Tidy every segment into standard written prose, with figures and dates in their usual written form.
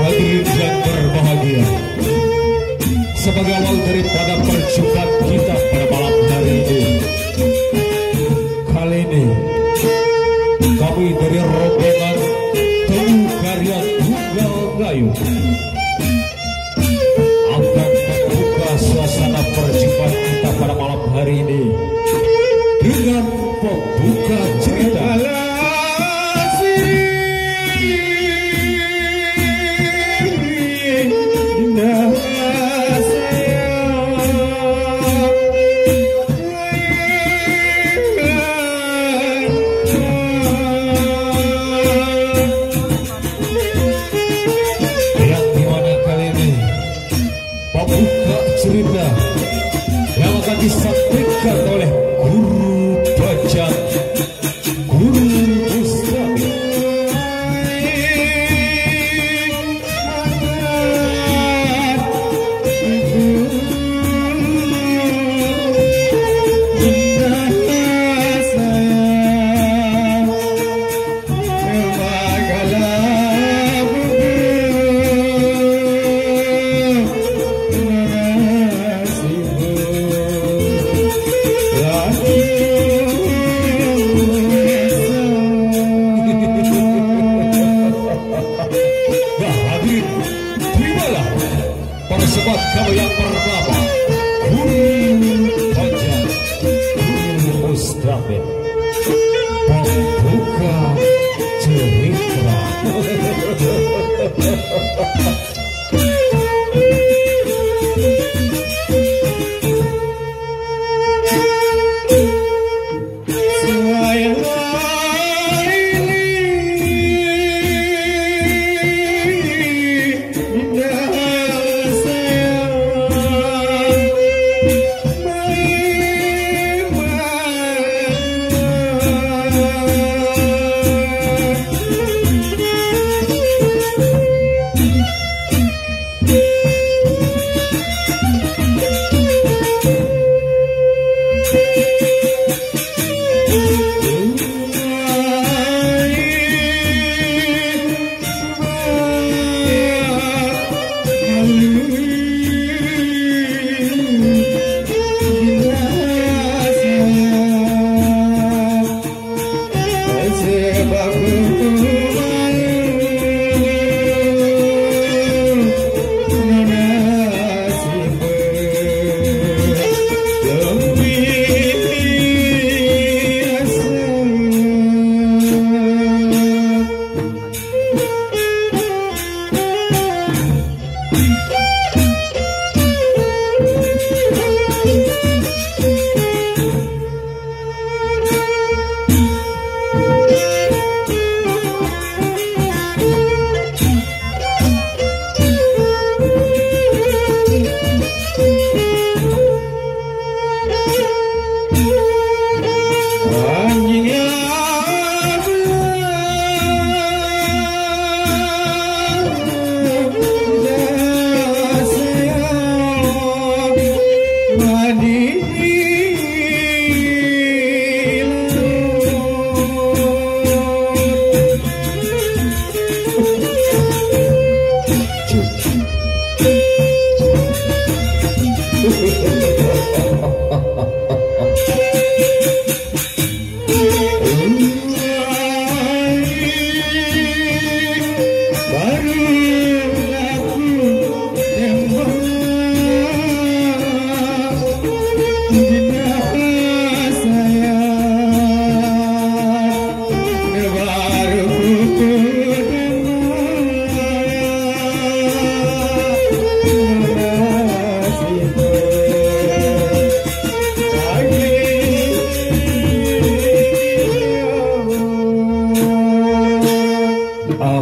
Hadirin yang berbahagia, sebagai awal daripada perjumpaan kita pada malam hari ini, kali ini kami dari rombongan Teguh Karya Tunggal Gayo akan membuka suasana perjumpaan kita pada malam hari ini dengan pembuka cerita. Cerita yang akan disampaikan oleh Guru Bajang, Guru Mustami. Sebab kau yang pertama, Guru Bajang, Guru Mustami, pembuka cerita.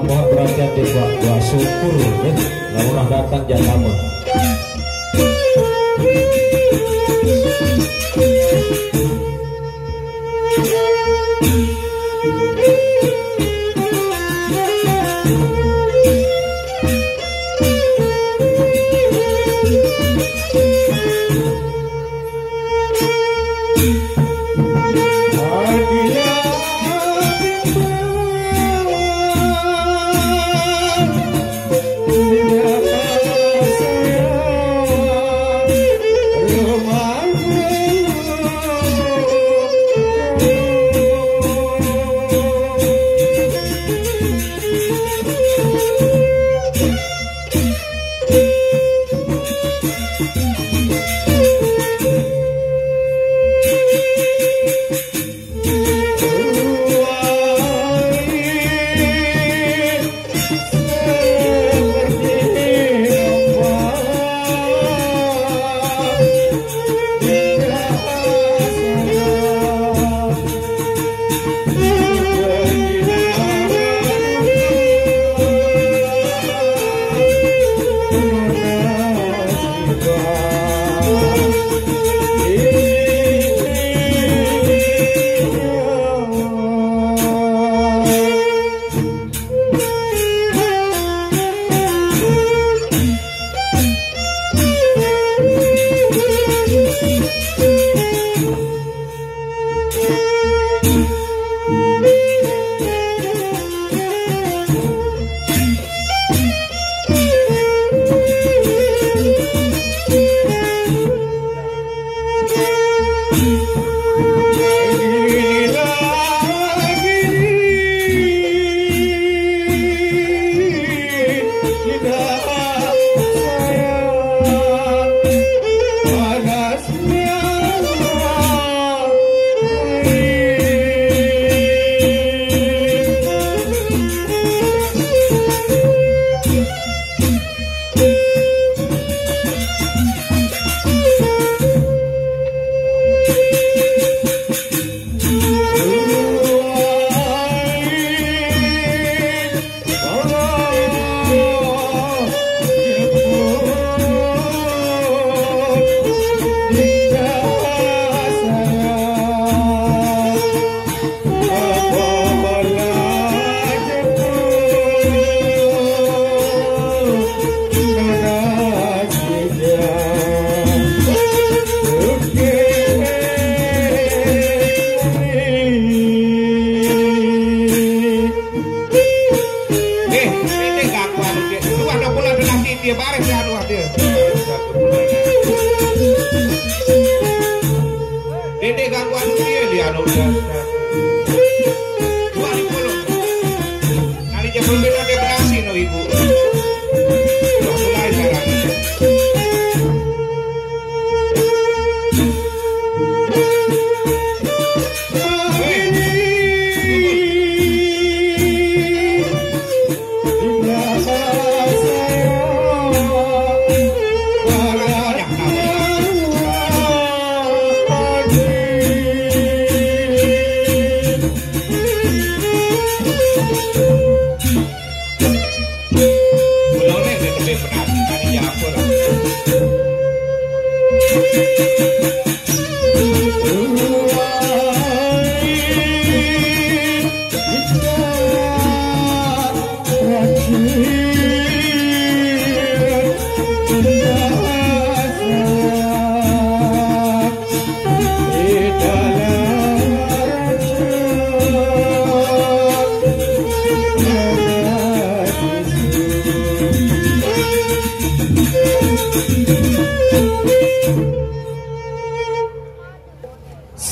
mohon perhatian di Pak Syukur lalu datang jatamu.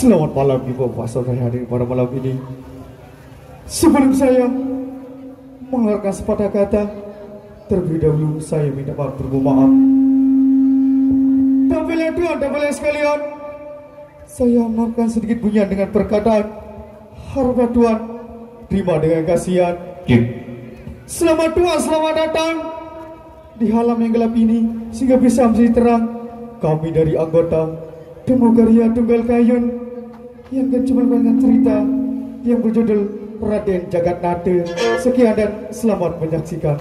Selamat malam Ibu Bapak Saudara hadir pada malam ini. Sebelum saya mengeluarkan sepatah kata, terlebih dahulu saya minta maaf bermaaf. Dan bila Tuhan dan bila sekalian, saya mengeluarkan sedikit bunyian dengan perkataan harapan Tuhan, terima dengan kasihan. Selamat Tuhan, selamat datang di halam yang gelap ini sehingga bisa menjadi terang. Kami dari anggota Demo Karya Tunggal Kayun yang akan menceritakan cerita yang berjudul Raden Jagatnata. Sekian dan selamat menyaksikan.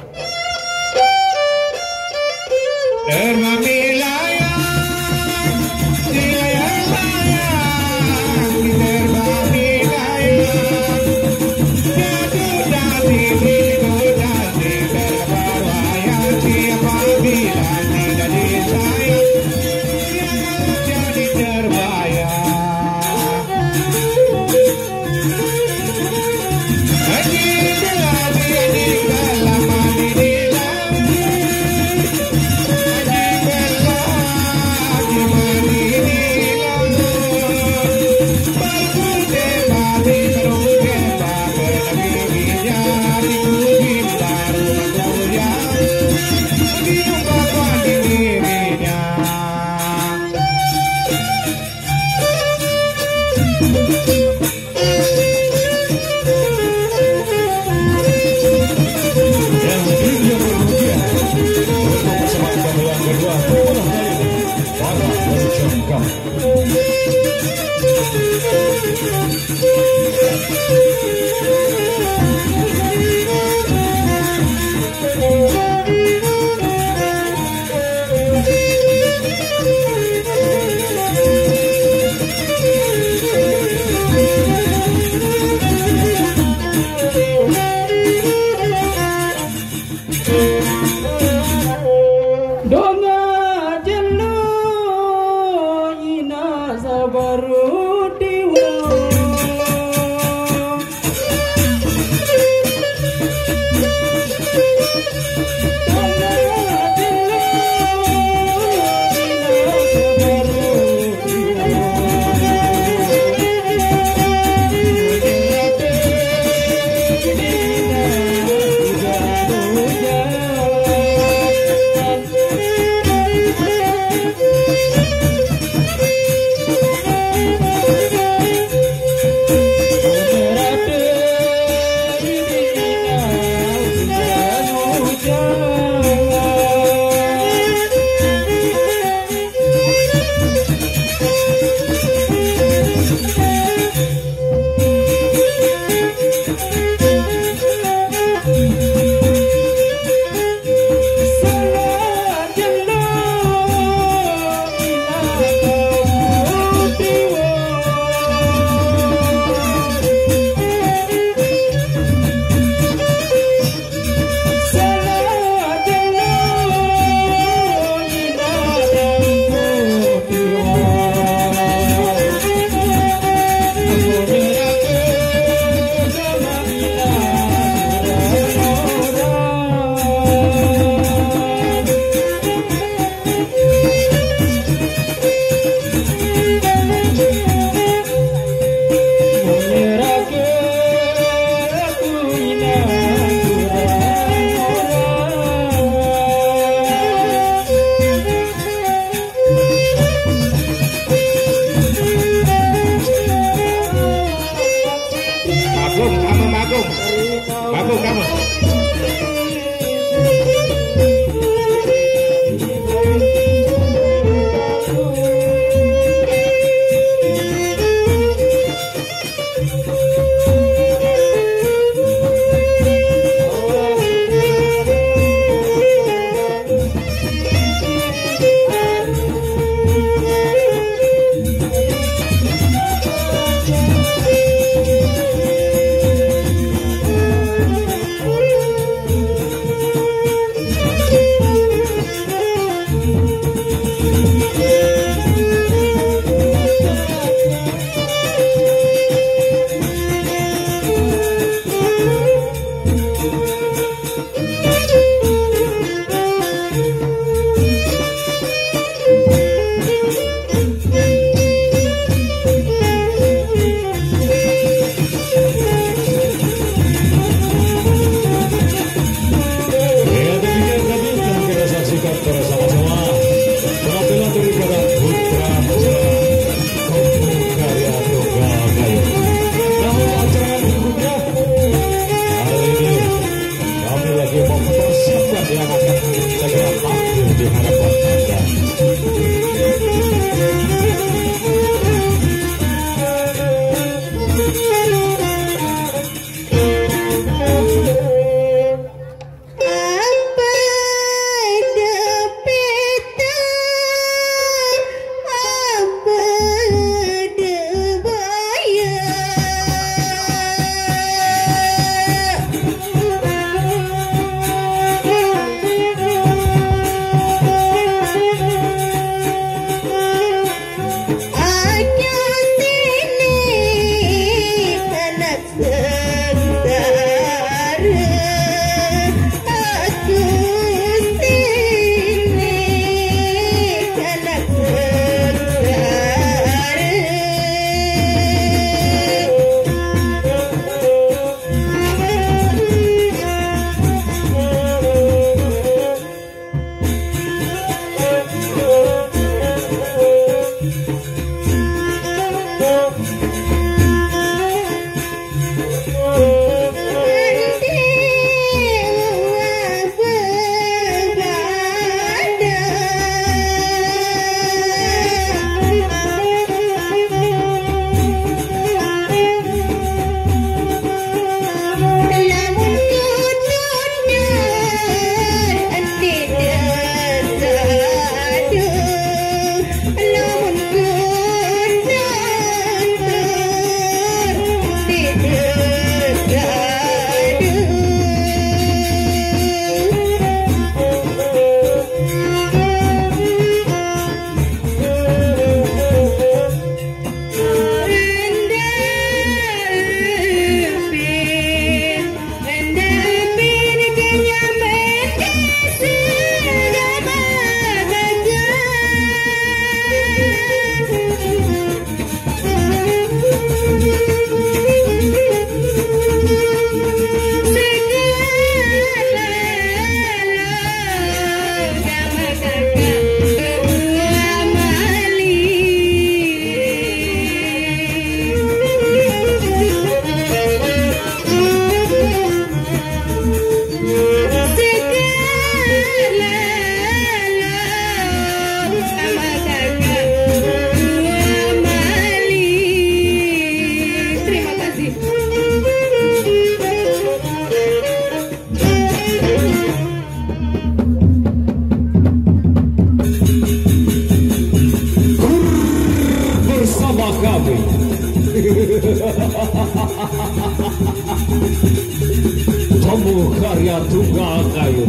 tunggal kayu.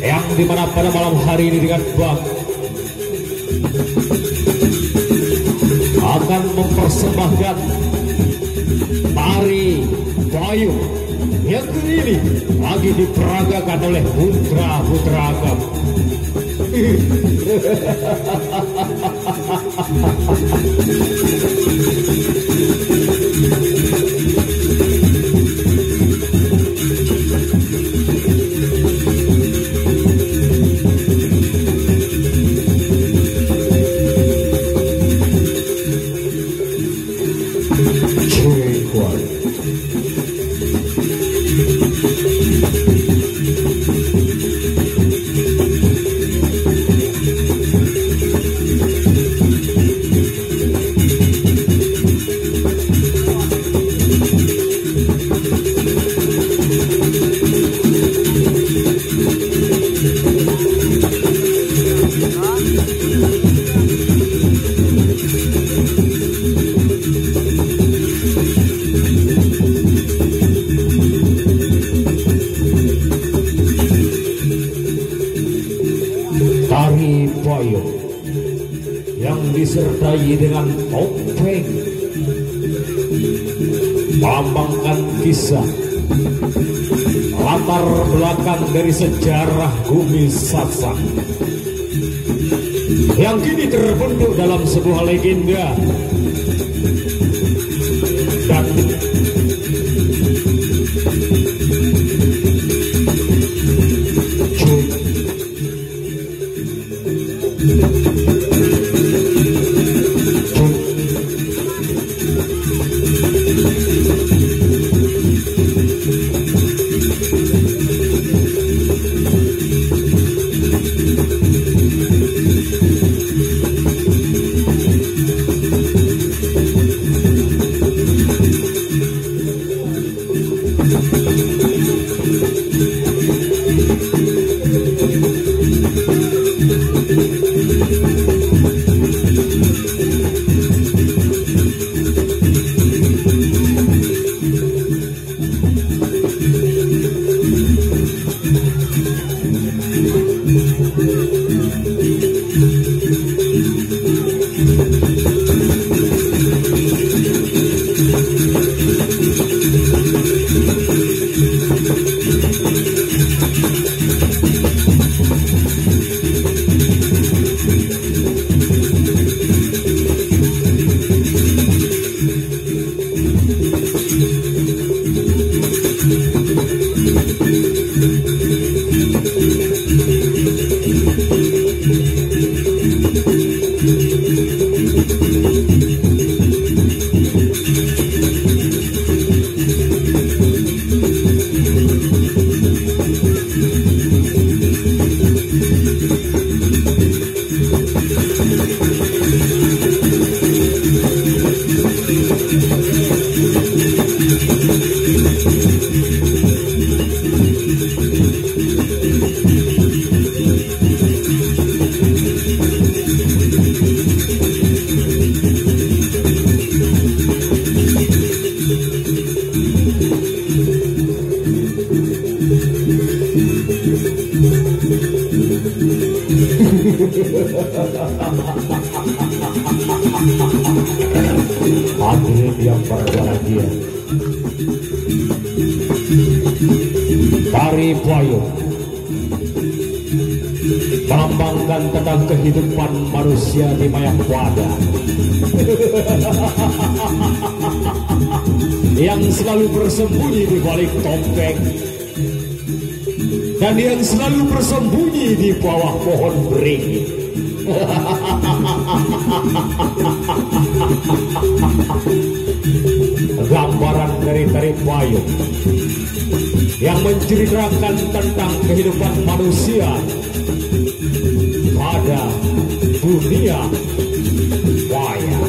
Yang dimana pada malam hari ini dengan bang akan mempersembahkan tari payung yang ini lagi diperagakan oleh putra-putra agam. Tari payung yang disertai dengan topeng melambangkan kisah latar belakang dari sejarah bumi Sasak yang kini terbentuk dalam sebuah legenda dan hadirin yang berbahagia, tari payung melambangkan tentang kehidupan manusia di Mayapada yang selalu bersembunyi di balik topeng dan yang selalu bersembunyi di bawah pohon beringin. Gambaran dari tari payung yang menceritakan tentang kehidupan manusia pada dunia maya.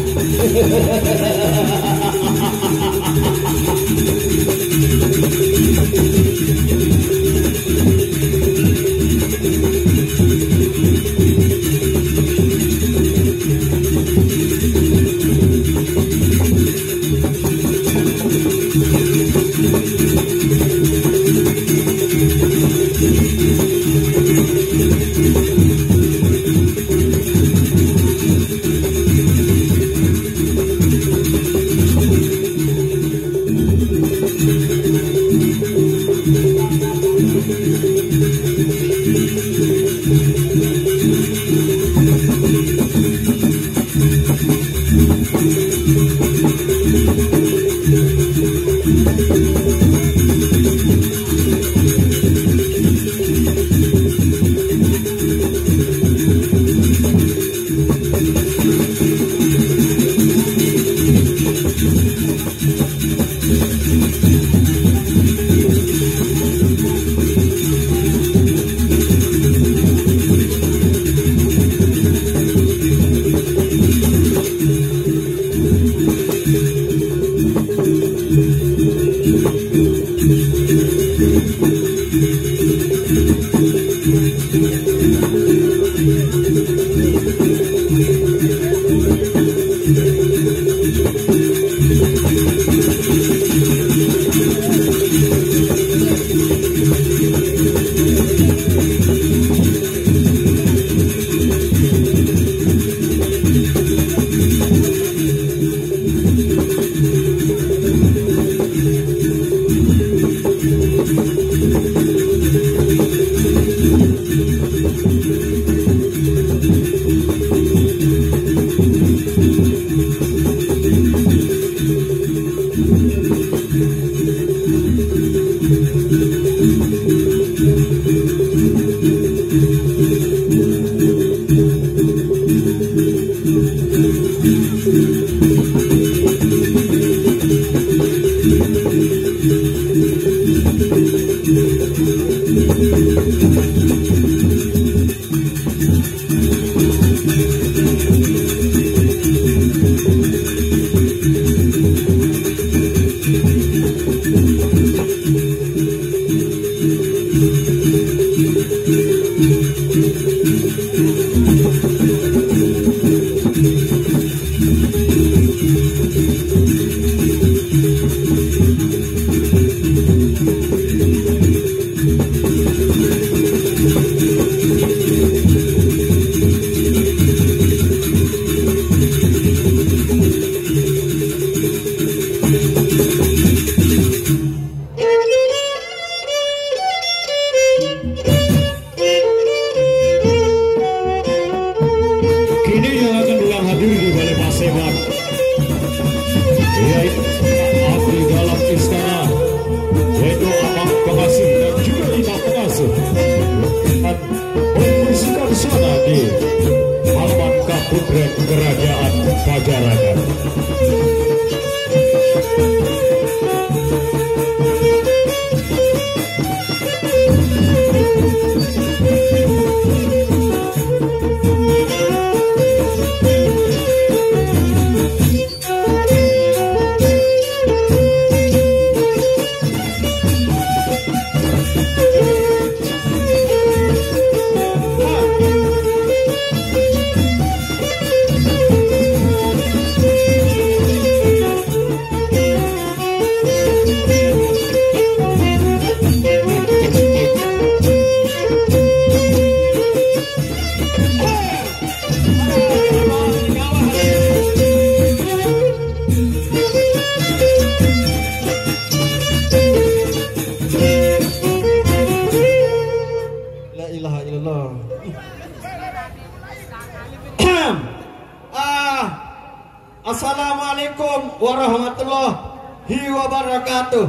Assalamualaikum warahmatullahi wabarakatuh.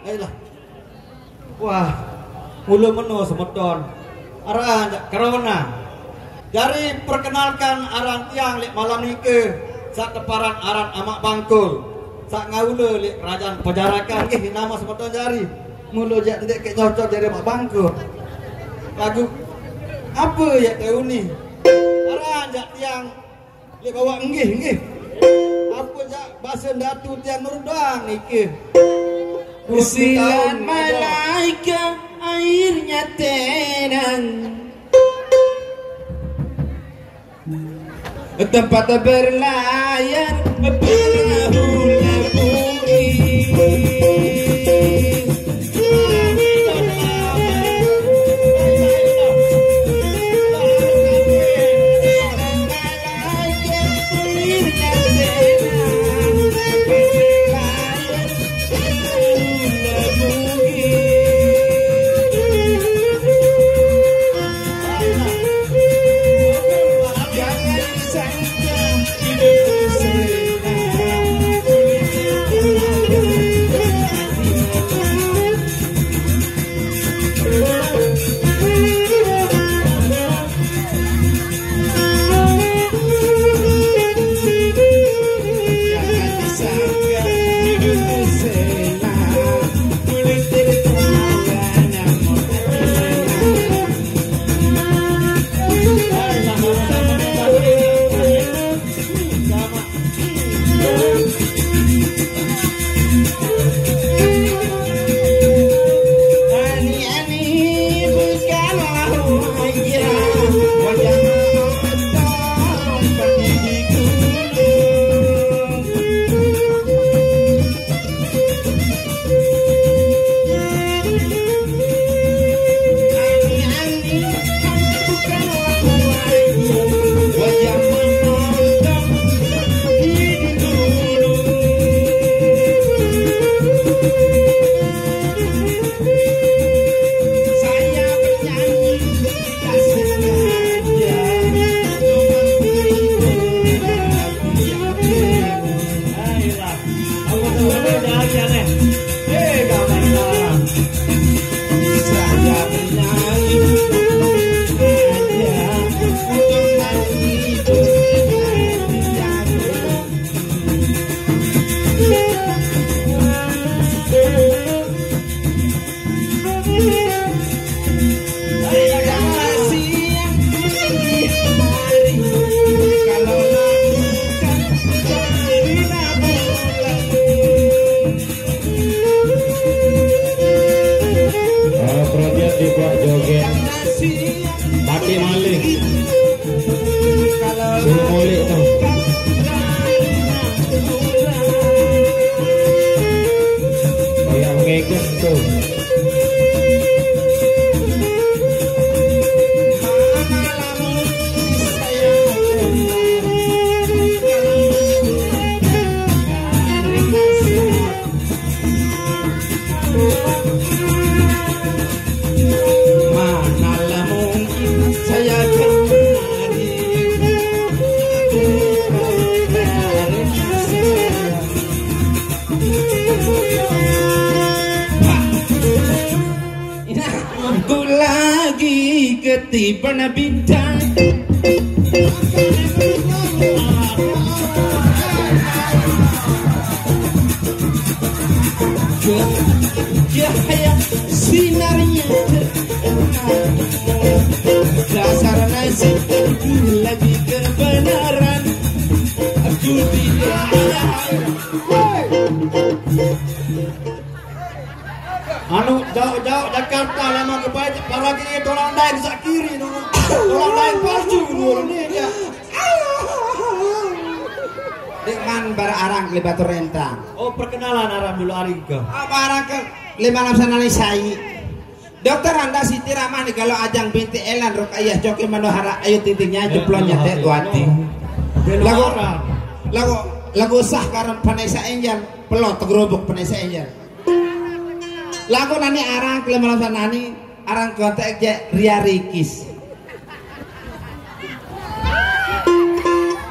Ayolah. Wah, mulu menu semedon. Arah corona. Dari perkenalkan aran tiang lek malam nike sak teparan aran amak bangkul. Sak ngaula lek kerajaan pejarakan nama semedon jari. Mulu jak tidak ke cocok dari amak bangkul. Lagu apa ya tahu ni? Aran jak tiang lek bawa nggih. Apa jak bahasa datu tiang nur doang nike. Usilan malaika airnya tenang, tempat berlayar berlabuh-labuhi. Ketiban bintang cahaya sinarnya dasar nasib lagi kebenaran aku tidak anu jauh-jauh Jakarta lama kebaik para kiri orang lain sak kiri orang lain palsu dulu ni dia Dekman bara arang ke Batu Rentang. Oh perkenalan arang dulu hari ke apa arang ke 56 sai Dokter Anda Siti Ramani kalau ajang binti Elan rok ayah joki manohara ayo titiknya jeplonnya teh wati lagu sah karena Vanessa Angel pelot tegerobok Vanessa Angel lagu nani arang kelemasan nani arang kontak aja Ria Rikis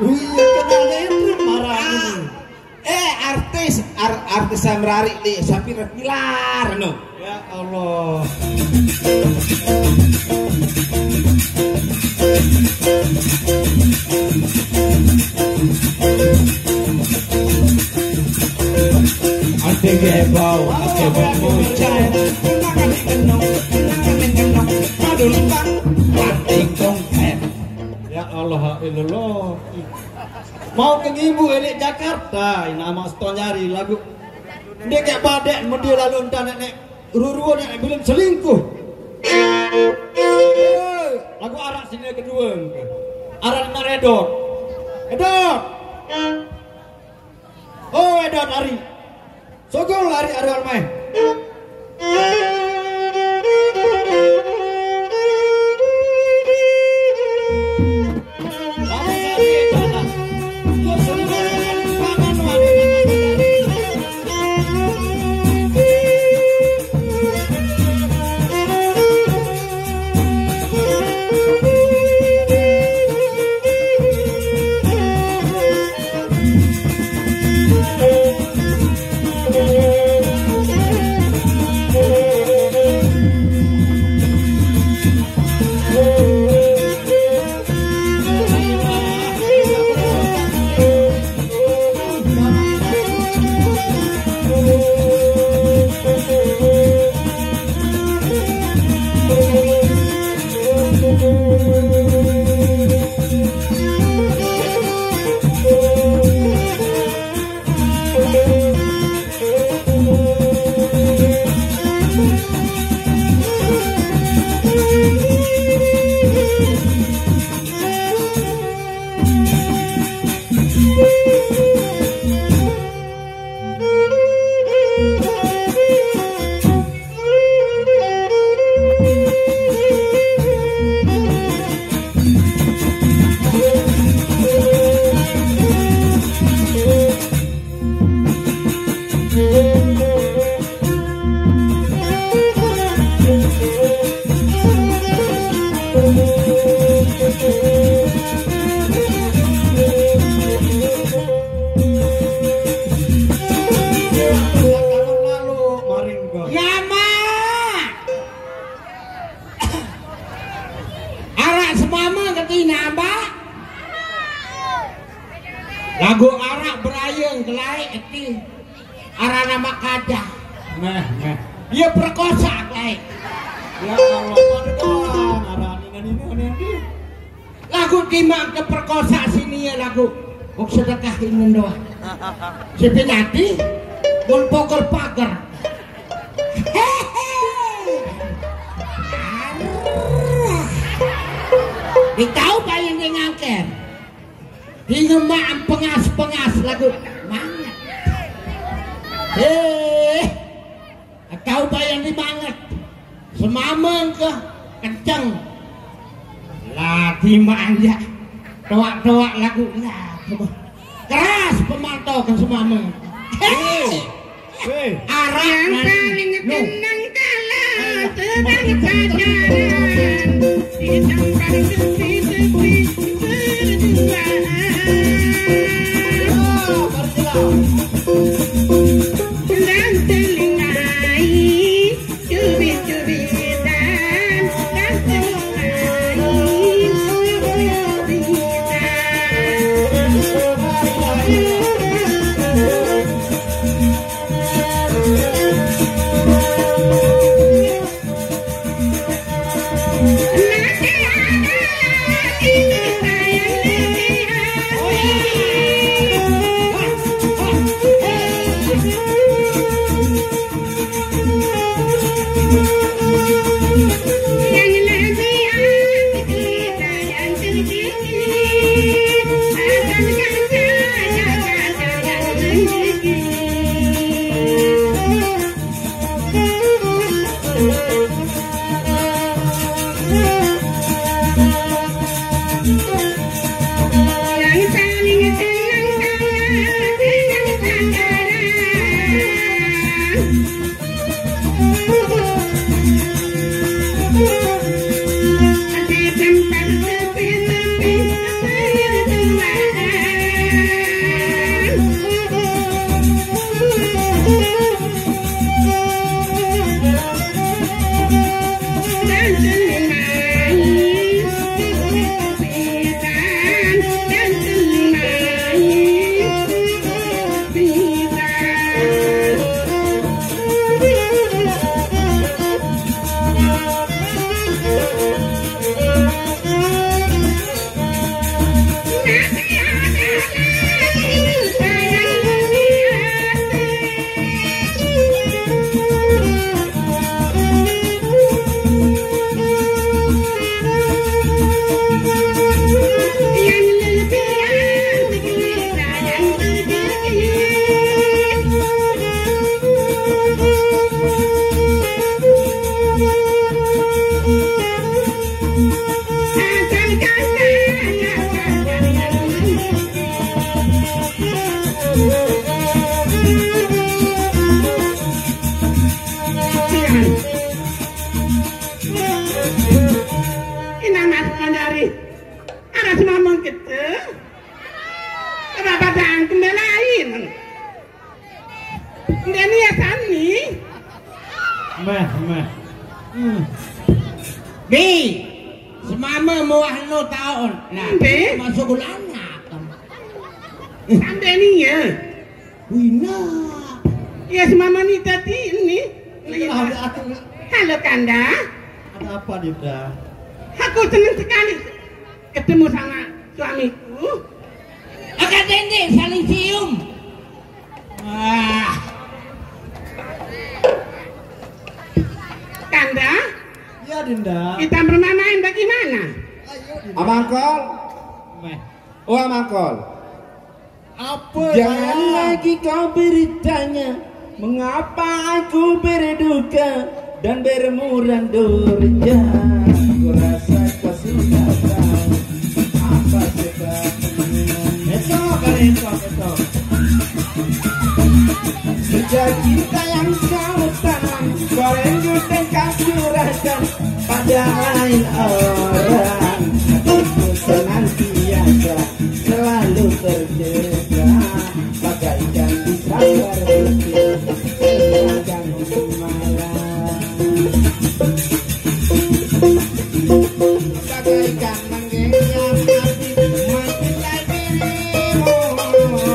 Wih, kenalnya itu marah ini. Artis samrari li sapi pilar no. Ya Allah. Ate gebau muncai. Ya Allah, illallah. Mau ke ibu elik Jakarta, nama seton nyari lagu. Dia kayak badek, dia lalu entah nek ruruan nek belum selingkuh. Lagu arak sini kedua. Arak nak Edot. Edot. Oh Edot lari. Sogol lari arwah main. Lagu arak berayang kelai eti arana makada. Meh. Dia perkosa kelai. Ya Allah, padahal arak ini. Lagu timang ke perkosa sini ya lagu. Kok sedekahin mendoa. Si penyati mun poker pagar. Ditahu pak yang dia ngangker. Di ngemak pengas lagu manget. Tahu pak yang dimanget. Semameng ke kenceng. Lah dimanja. Doak lagu lah. Keras pemantau ke semameng. Arang paling tenang kalah tenang saja. Tidak paling sepi berdua. Dan telingai cubit-cubitan dan telingai cubit-cubitan. Sani. Meh. Bi, semama mau anu tahun. Nah, Bi? masuk ulana. Sampai ni ya. Wina. Ya semama ni tadi ini. Halo Kanda. Ada apa Dinda? Aku senang sekali ketemu sama suamiku. Agak dendek saling cium. Wah. Kanda, Ya Dinda. kita bermain bagaimana? Ayo Dinda. Amangkol, Meh. oh Amangkol, Apa Jangan sayang? lagi kau bertanya mengapa aku berduka dan bermuram durja. Ku rasa kau sudah tahu apa sebabnya. Esok. Sejak cinta yang kau tanam, kau rengut dan kau curahkan pada lain orang. Hatiku senantiasa selalu terjaga, bagaikan di sangkar putih sepanjang malam. Bagaikan mengenyam hati, mencintai dirimu,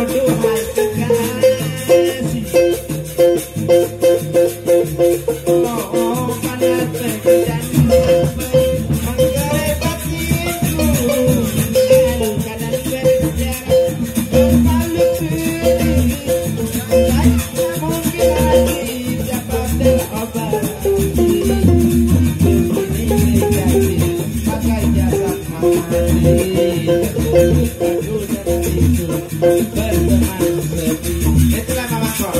duhai kekasih. Oh, panas teguh dan sampai menggerai batinku, lalu kadang berjarak berbalik diri, sampai mungkin lagi dapat terobati. Begini negatif, pakai jasad mati, tertutup dan itu berteman sepi. Itulah Mama Kol.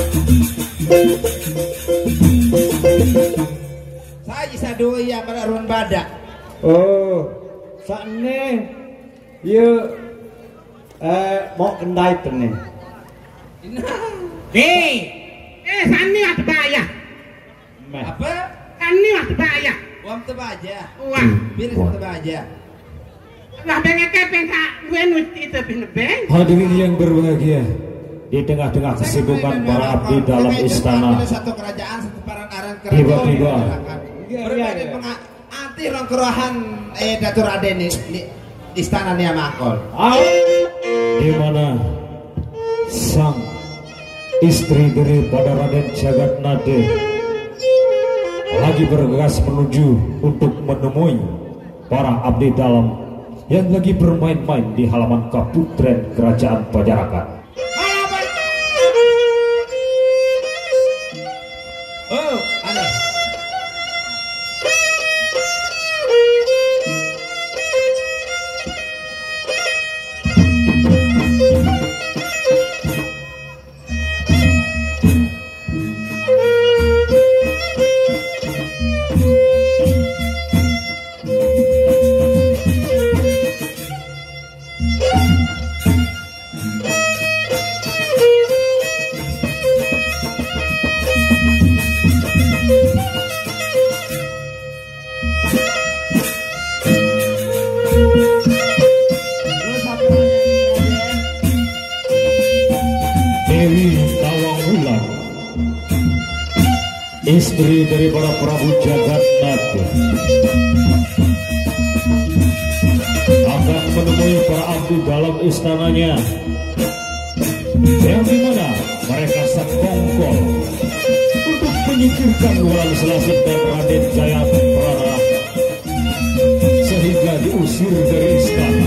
Saya bisa dua ya pada ruang badak. Oh, sakne. Ya mau kendai tenin. Hei, Sani ada bahaya. Meh. apa? Sani ada bahaya. Uang tebaja, Wah, biris tebaja. lah pengen kepeng tak wenus itu pinebeng. Hadirin yang berbahagia, di tengah-tengah kesibukan para abdi dalam istana, Satu kerajaan, satu paran-aran Tiba-tiba. Berbeda anti rongkrohan Datuk Raden di istana Niamakol. di mana sang istri daripada Raden Jagatnade lagi bergegas menuju untuk menemui para abdi dalam yang lagi bermain-main di halaman Kaputren Kerajaan Pajarakan. Oh, aneh. Terus apa namanya? Dewi Tawangwulan, istri daripada Prabu Jagatnade, akan menemui para abdi dalam istananya, yang dimana mereka sekongkol untuk menyingkirkan Wulan Selasih dan Raden Jayaprana sehingga diusir dari istana.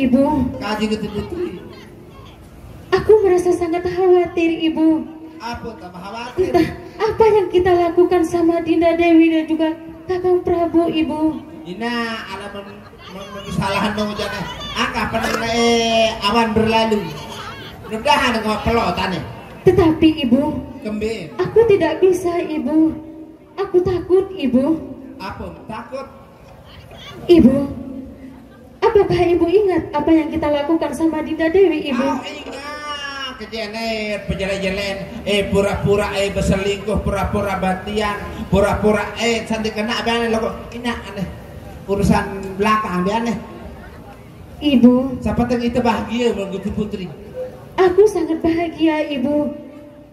Ibu. Kaji Gusti Putri. Aku merasa sangat khawatir, Ibu. Apa tambah khawatir? Entah apa yang kita lakukan sama Dinda Dewi dan juga Kakang Prabu, Ibu. Dina ada kesalahan dong jane. Angka pernah awan berlalu. Mudah-mudahan enggak pelotan. Tetapi Ibu, Kembali. aku tidak bisa, Ibu. Aku takut, Ibu. Apa takut? Ibu, apakah Ibu ingat apa yang kita lakukan sama Dinda Dewi, Ibu? Oh ingat kejenet pejalan-jalan pura-pura berselingkuh, pura-pura batian, pura-pura santai kena abang lo ini aneh urusan belakang aneh. Ibu, Siapa tahu itu bahagia Gusti Putri. aku sangat bahagia, Ibu.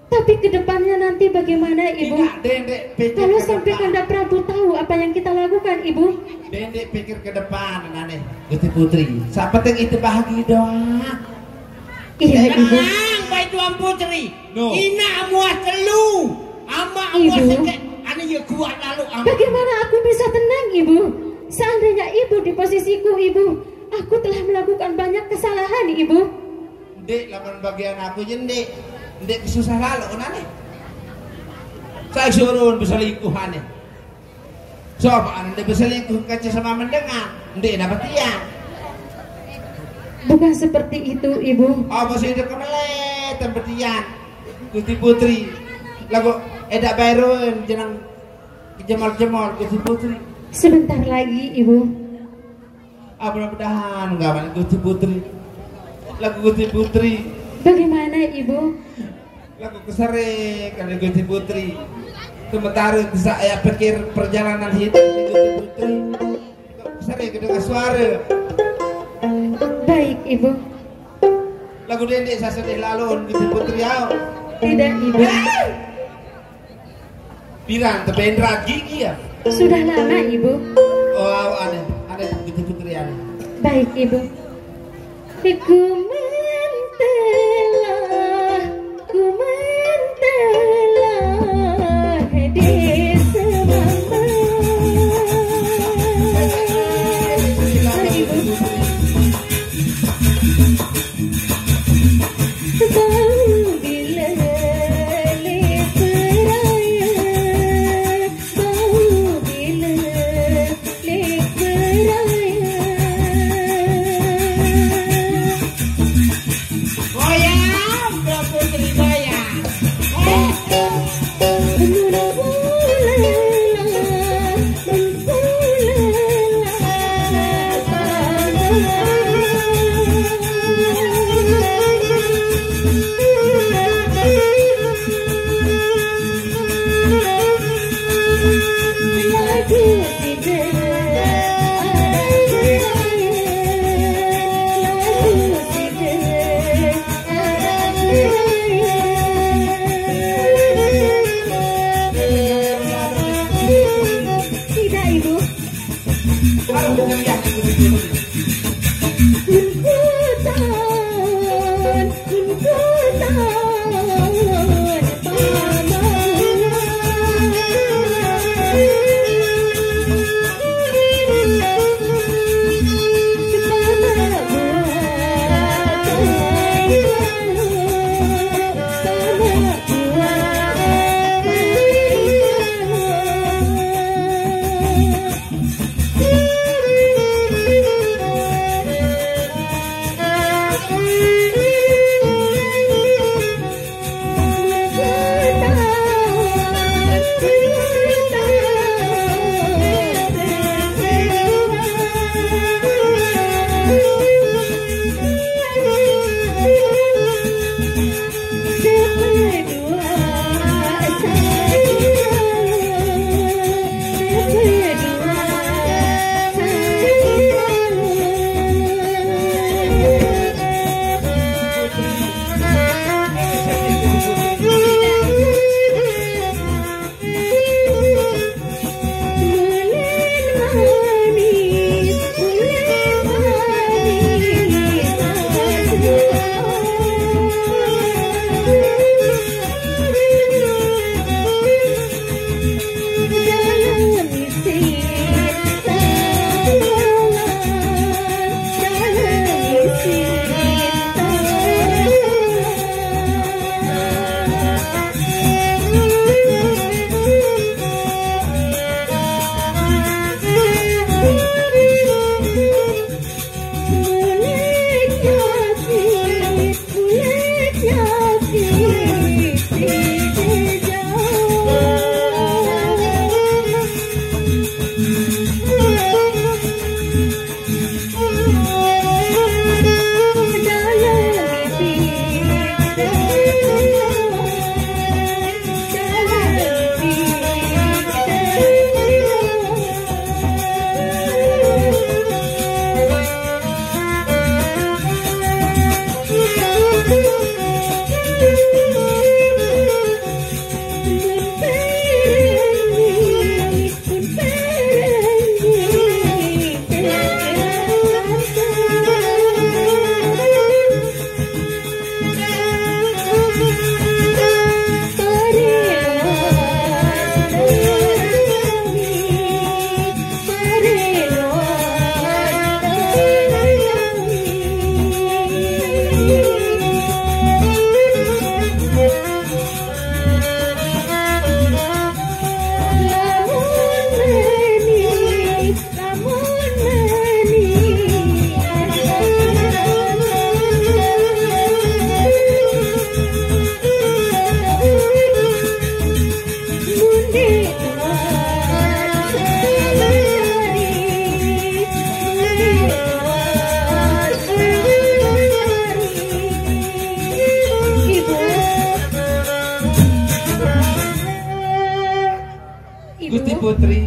Tapi kedepannya nanti bagaimana, Ibu? Ingat Dendek pikir Kalau ke sampai depan. Kanda Prabu tahu apa yang kita lakukan, Ibu. Dendek pikir ke depan aneh Gusti Putri. Siapa tahu itu bahagia doang. Iya, Ibu. Baik Tuan Putri. No. Ina amuah telu. Ama amuah Ibu. sekek. Ani ya kuat lalu ama. Bagaimana aku bisa tenang, Ibu? Seandainya Ibu di posisiku, Ibu, aku telah melakukan banyak kesalahan, Ibu. Dek lawan bagian aku jendek. Dek susah lalu aneh. Saya suruh berselingkuh aneh. Coba anda berselingkuh kaca sama mendengar. Dek dapat tiang. Bukan seperti itu, Ibu. Oh masih itu kemelet tempetian Gusti Putri lagu edak bayrun jenang jemal-jemal Gusti Putri. Sebentar lagi, Ibu. Mudah-mudahan enggak banyak Gusti Putri. Lagu Gusti Putri Bagaimana, Ibu? lagu kesere kali Gusti Putri. Sementara saya pikir perjalanan hidup Gusti Putri kesere kedengar suara. Baik, Ibu. Lagu dendek saya sedih lalu Gusti Putri ya. Tidak, Ibu. Pirang tebendra gigi ya. Sudah lama, Ibu. Oh aneh Gusti Putri aneh. Baik, Ibu. Ku mentelah di semama. Ibu. Putri.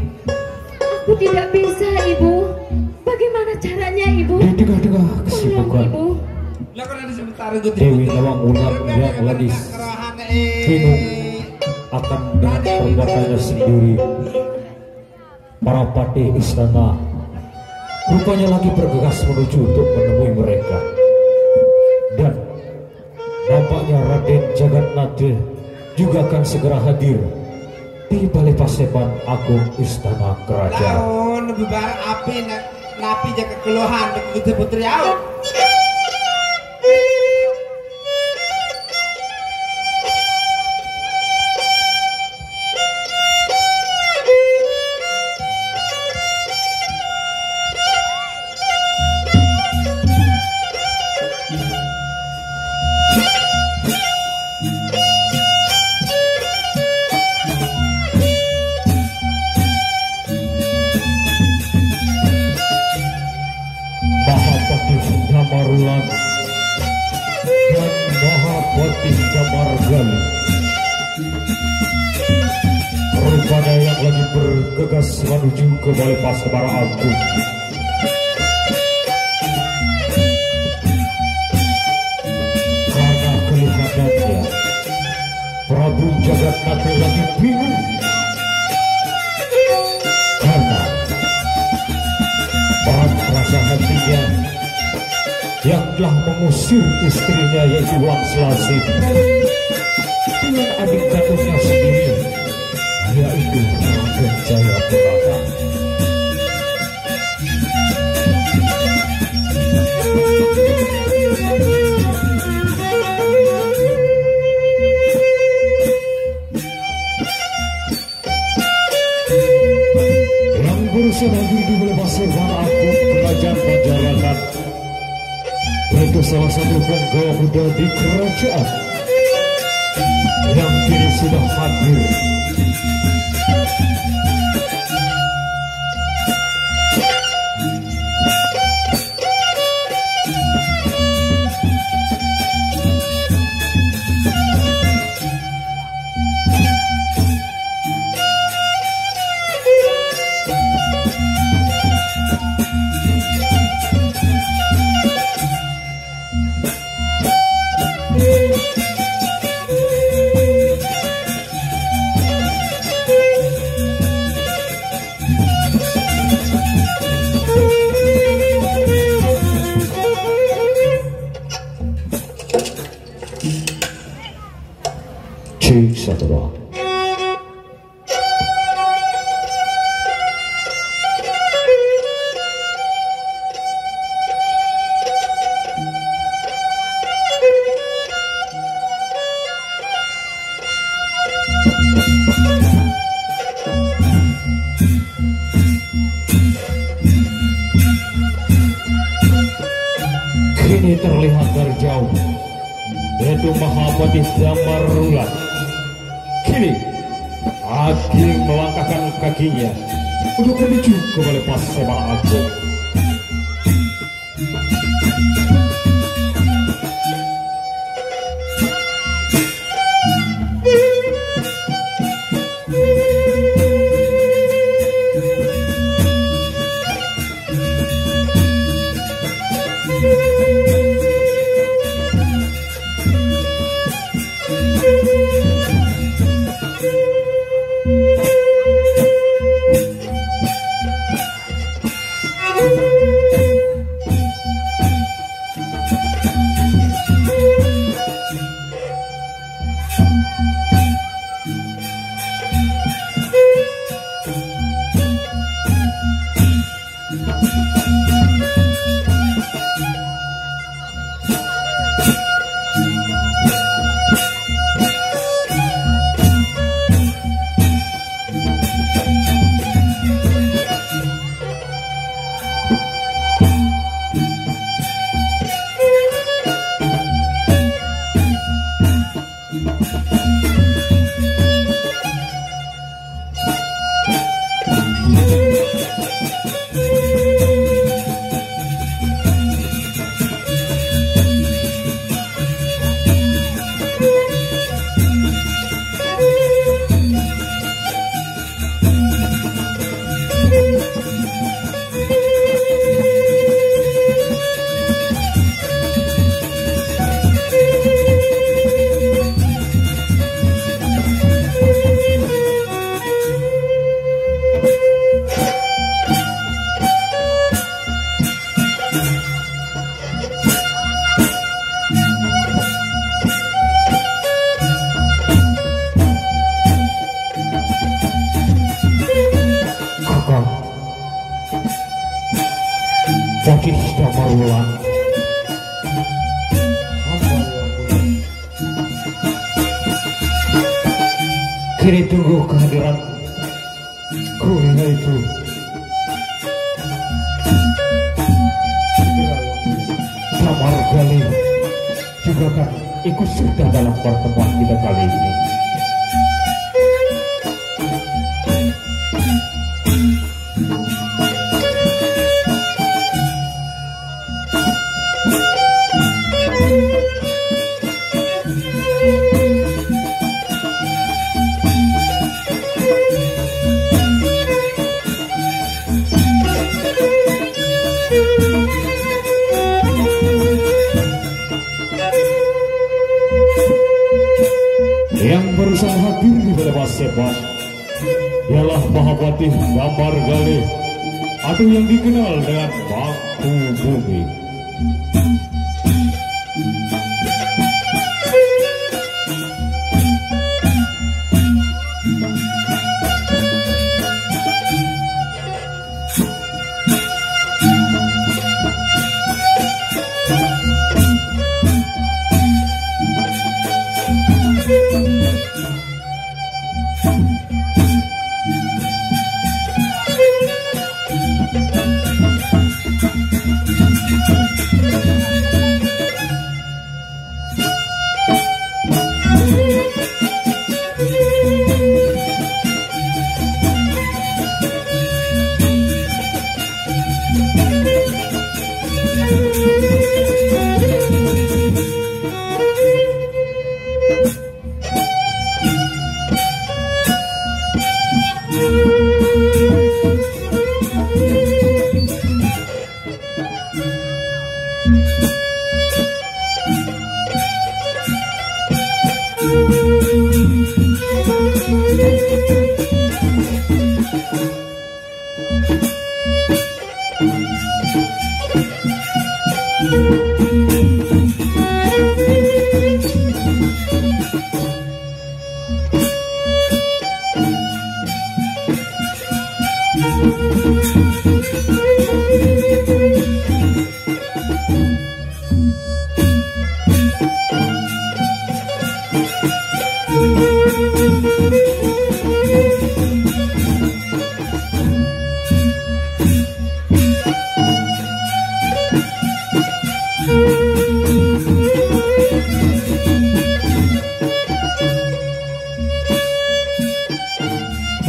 Aku tidak bisa, Ibu. Bagaimana caranya, Ibu? Di tengah-tengah kesibukan Tolong, Ibu. Lah kan ada sebentar Gusti Dewi Putri. Nawang Wulan yang lagi bingung akan dengan perbuatannya sendiri. Para pati istana rupanya lagi bergegas menuju untuk menemui mereka. Dan nampaknya Raden Jagatnade juga akan segera hadir di Balai Paseban Agung Istana Kerajaan. Laon bebar api napi jaga keluhan Gusti Putri au. Marulan dan Mahapati Damargali rupanya yang lagi bergegas menuju ke Balai Paseban Agung. Karena kelihatannya Prabu Jagatnade lagi bingung karena berat rasa hatinya yang telah mengusir istrinya yaitu Wang Selasih dengan adik kandungnya sendiri yaitu Raden Jayapurana. Yang berusaha hadir di Balai Paseban Agung Kerajaan Pajajaran itu salah satu penggawa muda di kerajaan yang kini sudah hadir. Sadara. Kini terlihat dari jauh yaitu Mahapati Damarula. Kini Aging melangkahkan kakinya untuk menuju ke Balai Paseban Agung. Kini tunggu kehadiran kuliah itu. Kamar Gali juga kan ikut serta dalam pertemuan kita kali ini. Yang barusan hadir di dalam sepak ialah Mahabati Gambar Gali atau yang dikenal dengan Mangku Bumi.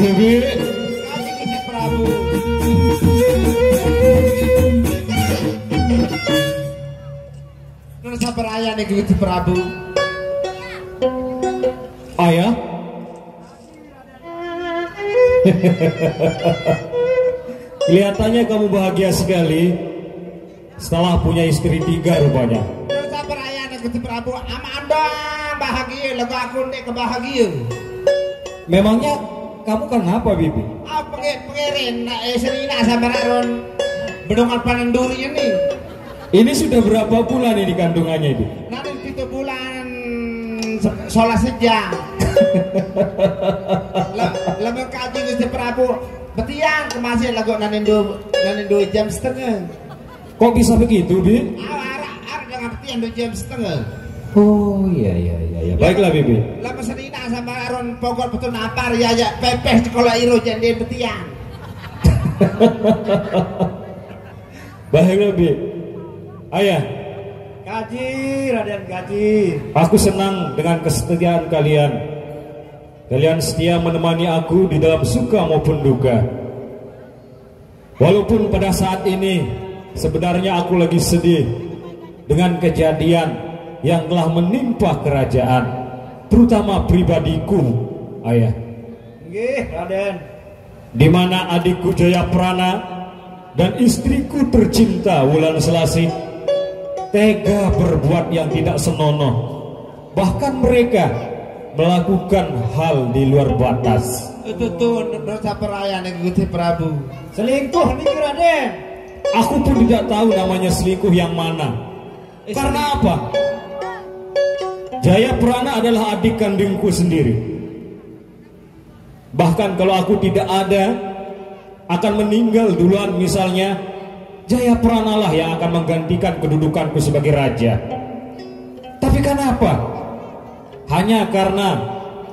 Dewi Gusti Prabu. Nun saperaya nih Gusti Prabu. Ayah. Kelihatannya kamu bahagia sekali setelah punya istri 3 rupanya. Nun saperaya nih Gusti Prabu. Amandang bahagia, lagu aku nek kebahagia. Memangnya kamu kenapa, Bibi? Apa pengirin serina sama Ron bedongan panen duri ini. Ini sudah berapa bulan ini kandungannya itu? Nanti 7 bulan sholat sejam. Lemah kaji Gusti Prabu. Betiang kemasin lagu nanindo 2,5 jam. Kok bisa begitu, Bi? Arah dengan betiang 2,5 jam. Oh iya. Baiklah, Bibi. Lama serina sama Ron pokok betul napar ya pepes sekolah iro jadi betiang. Baiklah, Bi. Ayah, Kaji, Raden Kaji. aku senang dengan kesetiaan kalian. Kalian setia menemani aku di dalam suka maupun duka. Walaupun pada saat ini sebenarnya aku lagi sedih dengan kejadian yang telah menimpa kerajaan, terutama pribadiku, Ayah. Nggih, Raden. Di mana adikku Jayaprana dan istriku tercinta Wulan Selasih tega berbuat yang tidak senonoh. Bahkan mereka melakukan hal di luar batas. Itu tuh dosa perayaan yang Gusti Prabu. Selingkuh nih Raden. Aku pun tidak tahu namanya selingkuh yang mana. Karena apa? Jayaprana adalah adik kandungku sendiri. Bahkan kalau aku tidak ada, akan meninggal duluan misalnya, Jayaprana lah yang akan menggantikan kedudukanku sebagai raja. Tapi kenapa? Hanya karena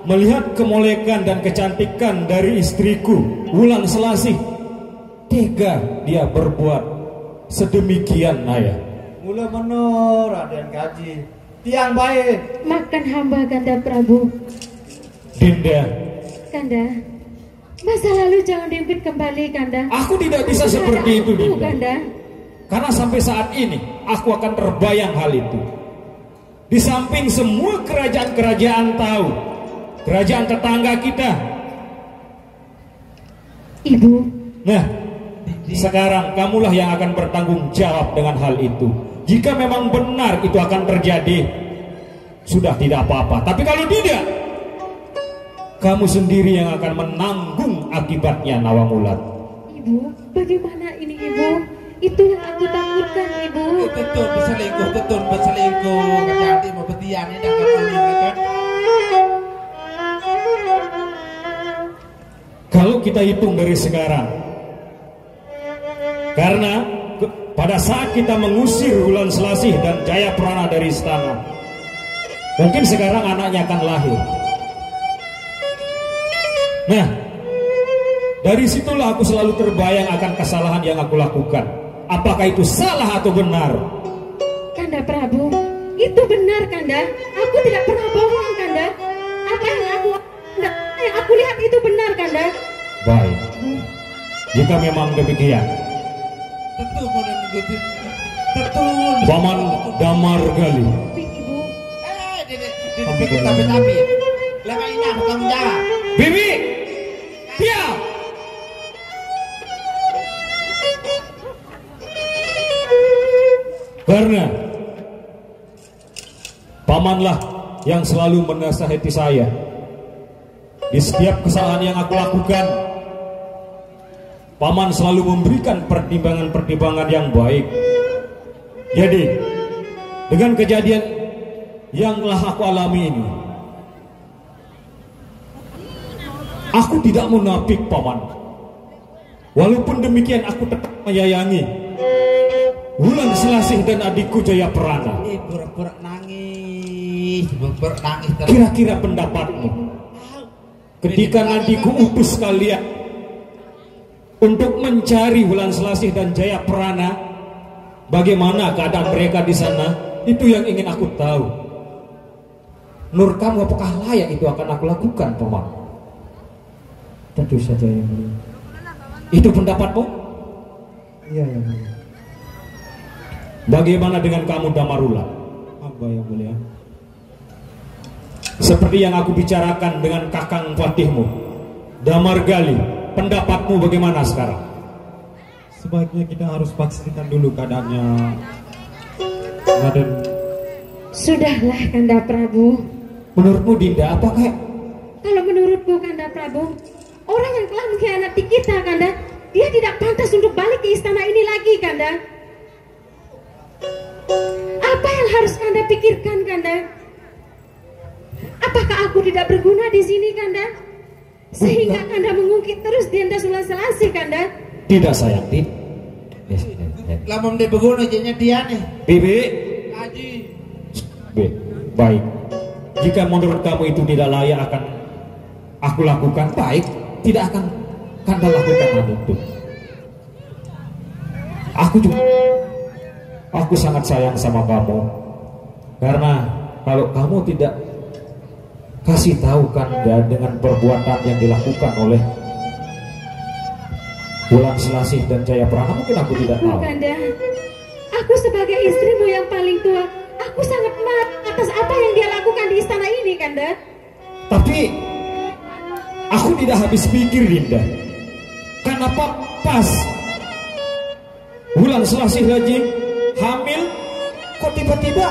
melihat kemolekan dan kecantikan dari istriku Wulan Selasih, tega dia berbuat sedemikian, Naya. Mula menor Raden Kaji, tiang baik. Maafkan hamba Kanda Prabu. Dinda, Kanda, masa lalu jangan diungkit kembali, Kanda. aku tidak bisa seperti itu, Dinda. Kanda. Karena sampai saat ini aku akan terbayang hal itu. Di samping semua kerajaan-kerajaan tahu, kerajaan tetangga kita. Ibu, Nah, sekarang kamulah yang akan bertanggung jawab dengan hal itu. Jika memang benar itu akan terjadi, sudah tidak apa-apa. Tapi kalau tidak, kamu sendiri yang akan menanggung akibatnya, Nawangwulan. Ibu, bagaimana ini, Ibu? Itu yang aku takutkan, Ibu. Betul berselingkuh. Kejati mau betian ini dah kamu kan. Kalau kita hitung dari sekarang, karena pada saat kita mengusir Wulan Selasih dan Jayaprana dari istana, mungkin sekarang anaknya akan lahir. Nah, dari situlah aku selalu terbayang akan kesalahan yang aku lakukan. Apakah itu salah atau benar? Kanda Prabu, itu benar, Kanda. Aku tidak pernah bohong, Kanda. Apa yang aku lihat itu benar, Kanda. Baik, jika memang demikian, Tentu mau mengikuti. Betul. Paman Damargali, Tapi, Ibu, Di pikir tapi ya. Lama ini aku tanggung jawab. Bibi, diam. Karena pamanlah yang selalu menasihati saya di setiap kesalahan yang aku lakukan. Paman selalu memberikan pertimbangan-pertimbangan yang baik. Jadi, dengan kejadian yang telah aku alami ini, aku tidak munafik, Paman. Walaupun demikian, aku tetap menyayangi Wulan Selasih dan adikku Jayaprana. Pura-pura nangis terus. Kira-kira pendapatmu, ketika nanti ku utus kalian untuk mencari Wulan Selasih dan Jayaprana, bagaimana keadaan mereka di sana? Itu yang ingin aku tahu. Menurut kamu apakah layak itu akan aku lakukan, Paman? Tentu saja yang mulia. Itu pendapatmu? Iya yang mulia. Bagaimana dengan kamu, Damarula? Hamba yang mulia. Seperti yang aku bicarakan dengan kakang Fatihmu, Damargali, pendapatmu bagaimana sekarang? Sebaiknya kita harus pastikan dulu keadaannya Raden. sudahlah, Kanda Prabu. Menurutmu, Dinda, apakah Kalau menurutku, Kanda Prabu, orang yang telah mengkhianati kita, Kanda, dia tidak pantas untuk balik ke istana ini lagi, Kanda. Apa yang harus Kanda pikirkan, Kanda? Apakah aku tidak berguna di sini, Kanda? Sehingga Kanda mengungkit terus Dinda Wulan Selasih, Kanda? tidak, sayang? Tidak. Lama dia berguna jadinya dia nih. Bibi, Haji. baik. Jika menurut kamu itu tidak layak akan aku lakukan, baik, tidak akan Kanda lakukan hal itu. Aku sangat sayang sama kamu, karena kalau kamu tidak kasih tahu Kanda dengan perbuatan yang dilakukan oleh Wulan Selasih dan Jayaprana, mungkin aku tidak tahu. Kanda, aku sebagai istrimu yang paling tua, aku sangat marah atas apa yang dia lakukan di istana ini, Kanda. Tapi aku tidak habis pikir, Dinda. Kenapa pas Wulan Selasih lagi hamil, kok tiba-tiba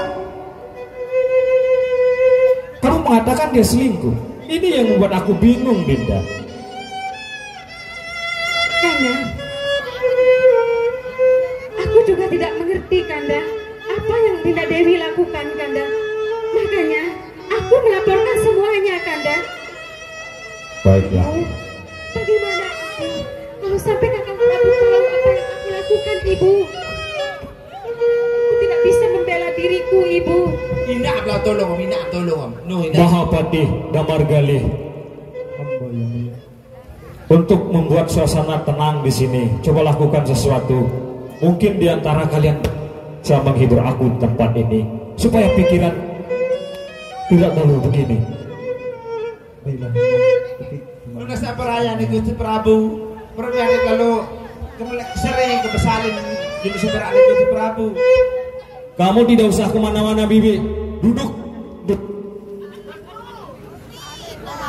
kamu mengatakan dia selingkuh? Ini yang membuat aku bingung, Dinda. Kanda, aku juga tidak mengerti, Kanda, apa yang Dinda Dewi lakukan, Kanda. Makanya aku melaporkan semuanya, Kanda. Baiklah. Bagaimana kalau sampai kakak Prabu tahu apa yang aku lakukan, Ibu? Aku tidak bisa membela diriku, Ibu. Indah tolong om, ina tolong om. No, ina. Mahapati Damargali, untuk membuat suasana tenang di sini, coba lakukan sesuatu. Mungkin di antara kalian bisa menghibur aku di tempat ini, supaya pikiran tidak terlalu begini. Nuna sa paraya ni Gusti Prabu, perwira kalau sering kebesalin jadi saudara Gusti Prabu. Kamu tidak usah kemana-mana, Bibi. Duduk. Bye.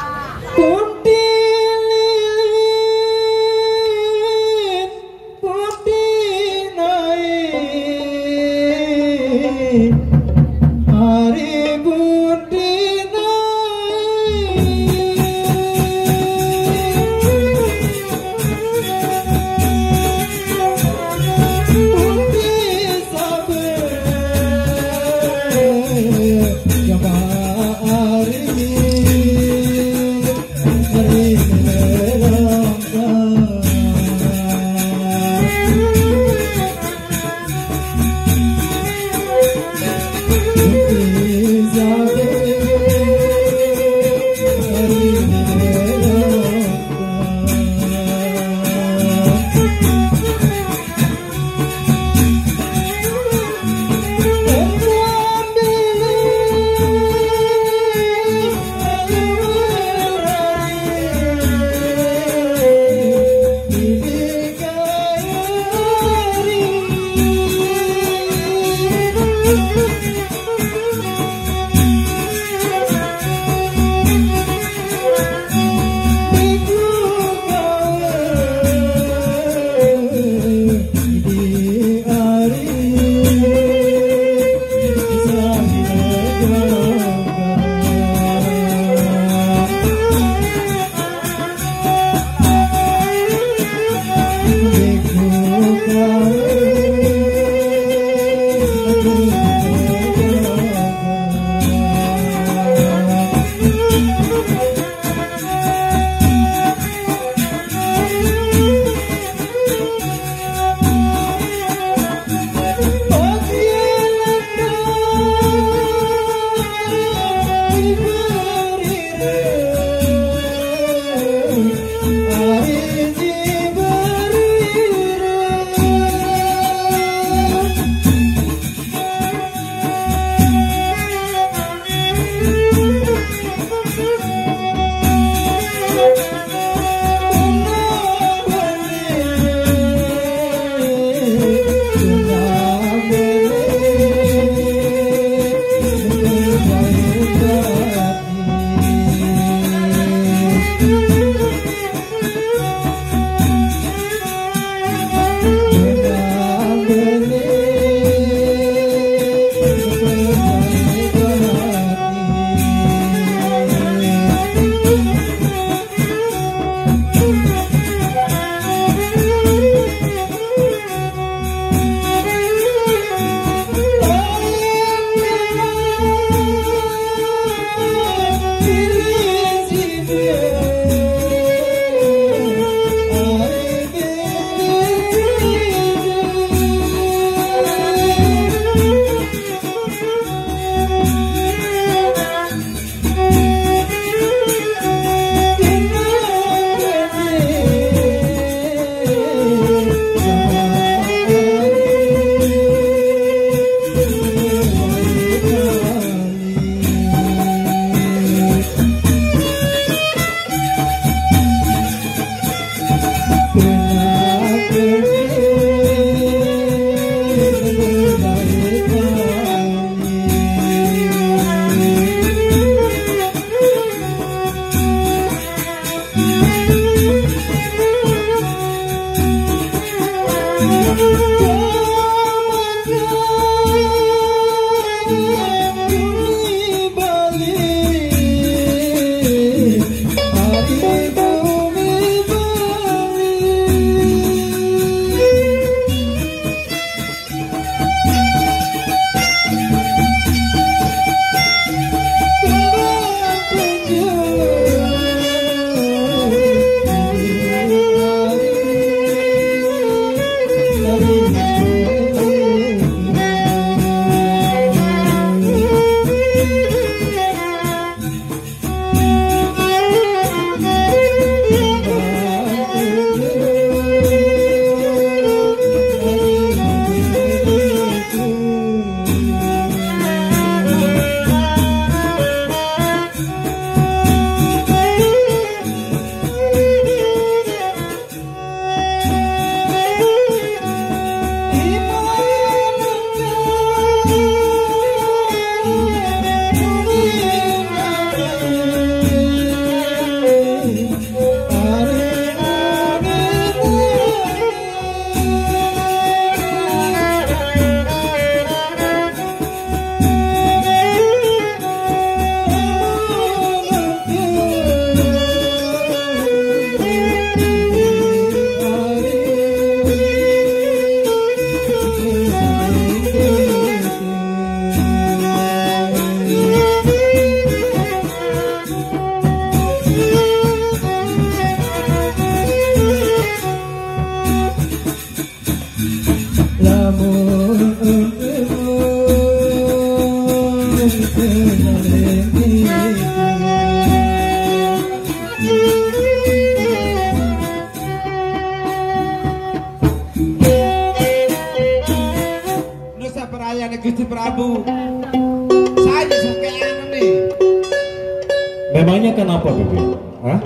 Memangnya kenapa Bibi? Hah?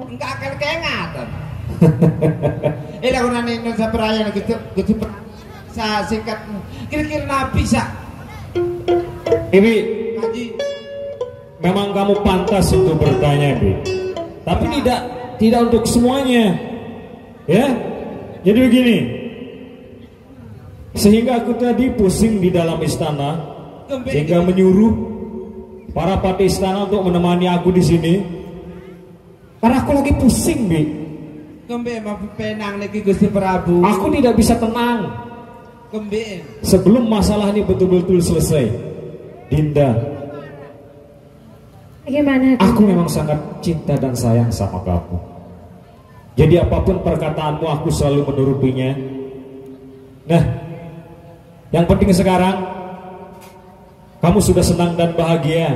Enggak akan keingatan. Ini aku nanya Indonesia perayaan gitu saya singkat. Kira-kira nabi sa. Bibi, Haji. memang kamu pantas untuk bertanya, Bibi. Tapi tidak untuk semuanya. Ya? Jadi begini. Sehingga aku tadi pusing di dalam istana, sehingga menyuruh para pati istana untuk menemani aku di sini. Karena aku lagi pusing, Bi. Kembe mau penang lagi Gusti Prabu. Aku tidak bisa tenang Kembe. sebelum masalah ini betul-betul selesai. Dinda, Bagaimana? aku memang sangat cinta dan sayang sama kamu. Jadi apapun perkataanmu aku selalu menurutinya. Nah, yang penting sekarang kamu sudah senang dan bahagia.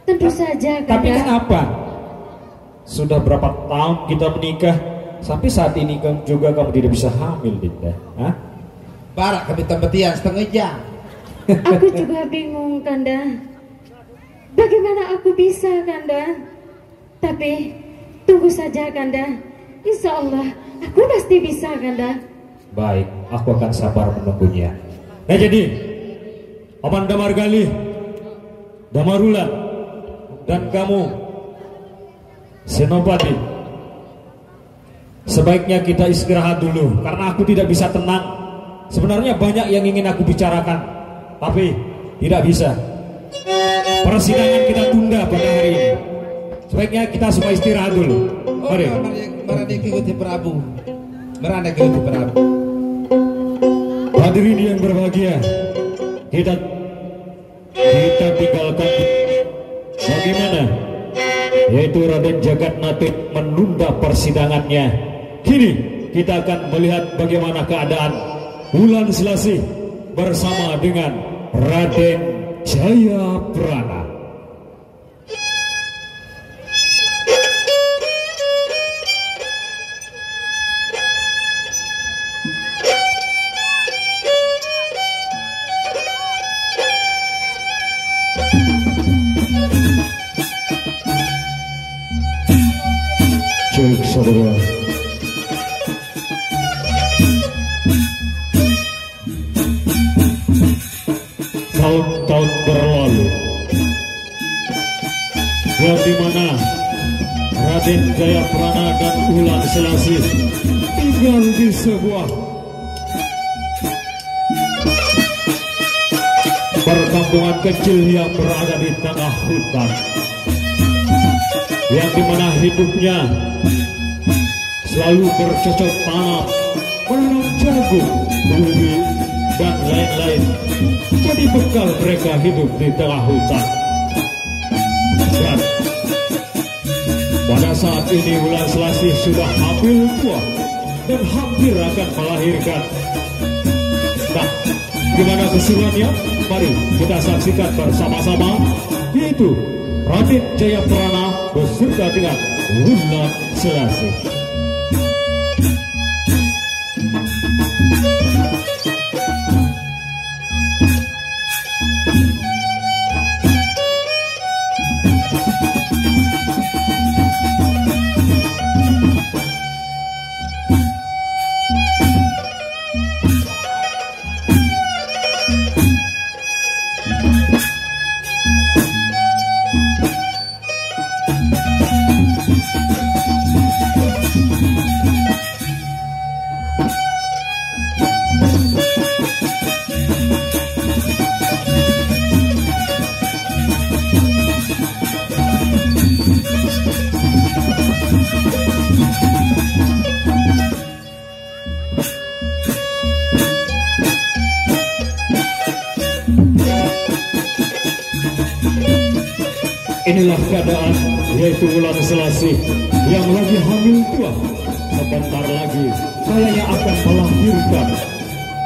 Tentu saja, Kanda. Tapi kenapa? Sudah berapa tahun kita menikah, sampai saat ini juga kamu tidak bisa hamil, Dinda. Hah? Barak kami tempatian setengah jam. Aku juga bingung, Kanda. Bagaimana aku bisa, Kanda? Tapi tunggu saja, Kanda. Insya Allah aku pasti bisa, Kanda. Baik, aku akan sabar menunggunya. Nah jadi, Paman Damargali, Damarulan, dan kamu Senopati, sebaiknya kita istirahat dulu karena aku tidak bisa tenang. Sebenarnya banyak yang ingin aku bicarakan, tapi tidak bisa. Persidangan kita tunda pada hari ini. Sebaiknya kita semua istirahat dulu. Mari. Merana Gusti Prabu. Merana Gusti Prabu. Hadirin yang berbahagia, kita tinggalkan bagaimana, yaitu Raden Jagatnate menunda persidangannya. Kini kita akan melihat bagaimana keadaan Wulan Selasih bersama dengan Raden Jayaprana. Cek saudara, tahun-tahun berlalu, yang dimana Raden Jayaprana dan Wulan Selasih tinggal di sebuah perkampungan kecil yang berada di tengah hutan, yang dimana hidupnya selalu bercocok tanam, menanam jagung, ubi, dan lain-lain. Jadi bekal mereka hidup di tengah hutan. Dan pada saat ini Wulan Selasih sudah hamil tua dan hampir akan melahirkan. Nah, gimana keseruannya? Mari kita saksikan bersama-sama, yaitu Raden Jayaprana beserta dengan Wulan Selasih. Inilah keadaan, yaitu Wulan Selasih yang lagi hamil tua. Sebentar lagi kayaknya akan melahirkan,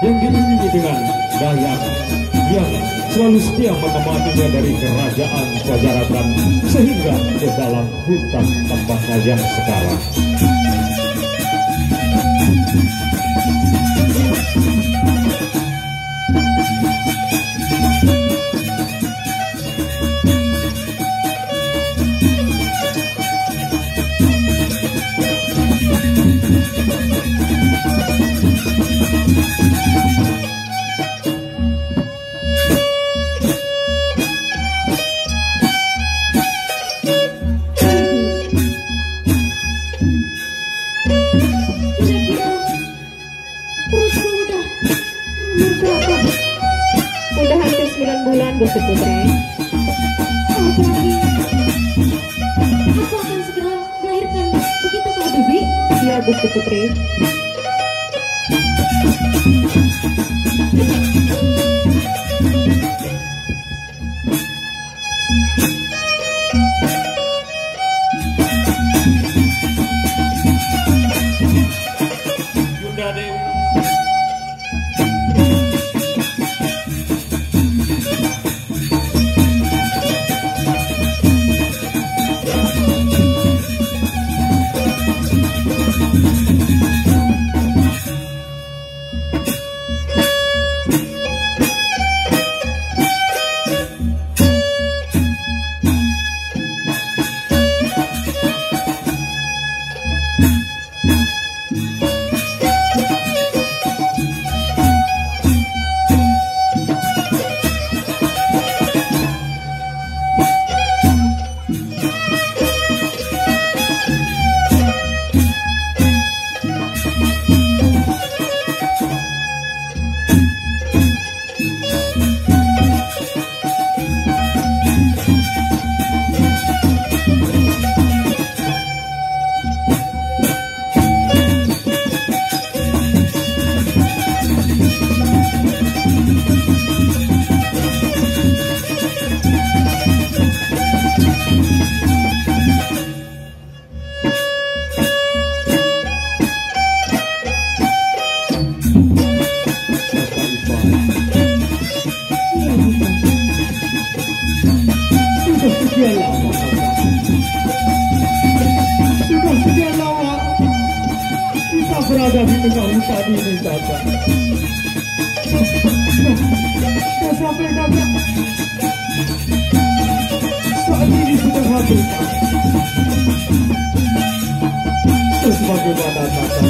yang diiringi dengan Dayak yang selalu setia menemaninya dari kerajaan Pajajaran sehingga ke dalam hutan tempatnya yang sekarang. saja Gusti Putri. Yunda Dewi. Sekian lama kita berada di tengah hutan ini, Kakak. Nah, sampai Kakak saat ini sudah habis. Terus bagaimana, Kakak?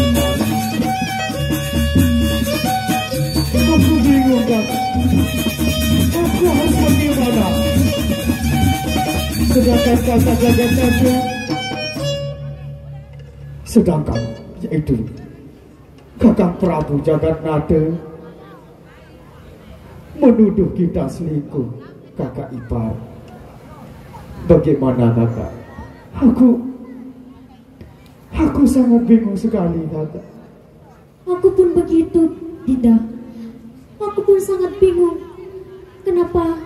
Aku bingung, Kakak. Aku harus bagaimana? Sedangkan Kakak jaga saja. Sedangkan yaitu Kakang Prabu Jagatnata menuduh kita selingkuh, Kakak ipar. Bagaimana, Kakak? Aku sangat bingung sekali, Kakak. Aku pun begitu, Dinda. Aku pun sangat bingung. Kenapa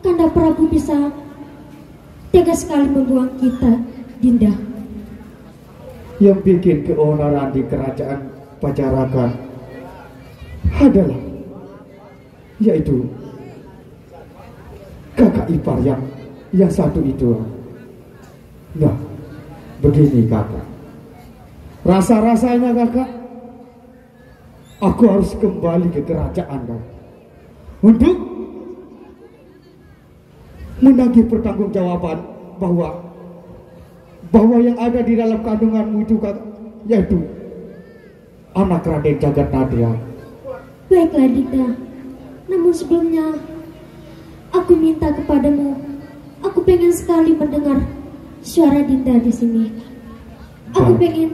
Kanda Prabu bisa tega sekali membuang kita, Dinda? Yang bikin keonaran di kerajaan Pajaragan adalah yaitu kakak ipar yang satu itu. Nah, begini, Kakak. Rasa-rasanya, Kakak, aku harus kembali ke kerajaan, Kakak, untuk menagih pertanggungjawaban bahwa yang ada di dalam kandunganmu itu, Kakak, yaitu anak Raden Jagatnata. Baiklah, Dinda. Namun sebelumnya, aku minta kepadamu. Aku pengen sekali mendengar suara Dinda di sini. Aku pengen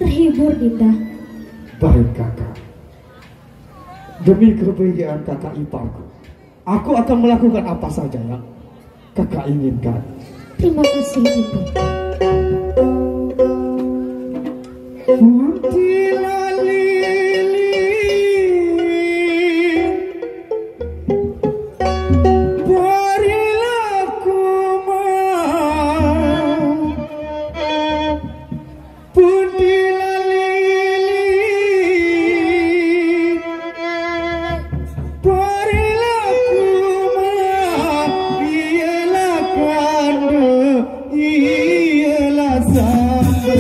terhibur, Dinda. Baik, Kakak. Demi kebahagiaan kakak iparku, aku akan melakukan apa saja yang Kakak inginkan. Terima kasih, Dinda. Puntilah lilin, berilah kumau. Puntilah lilin, berilah kumau. Ialah kanda, ialah sambal.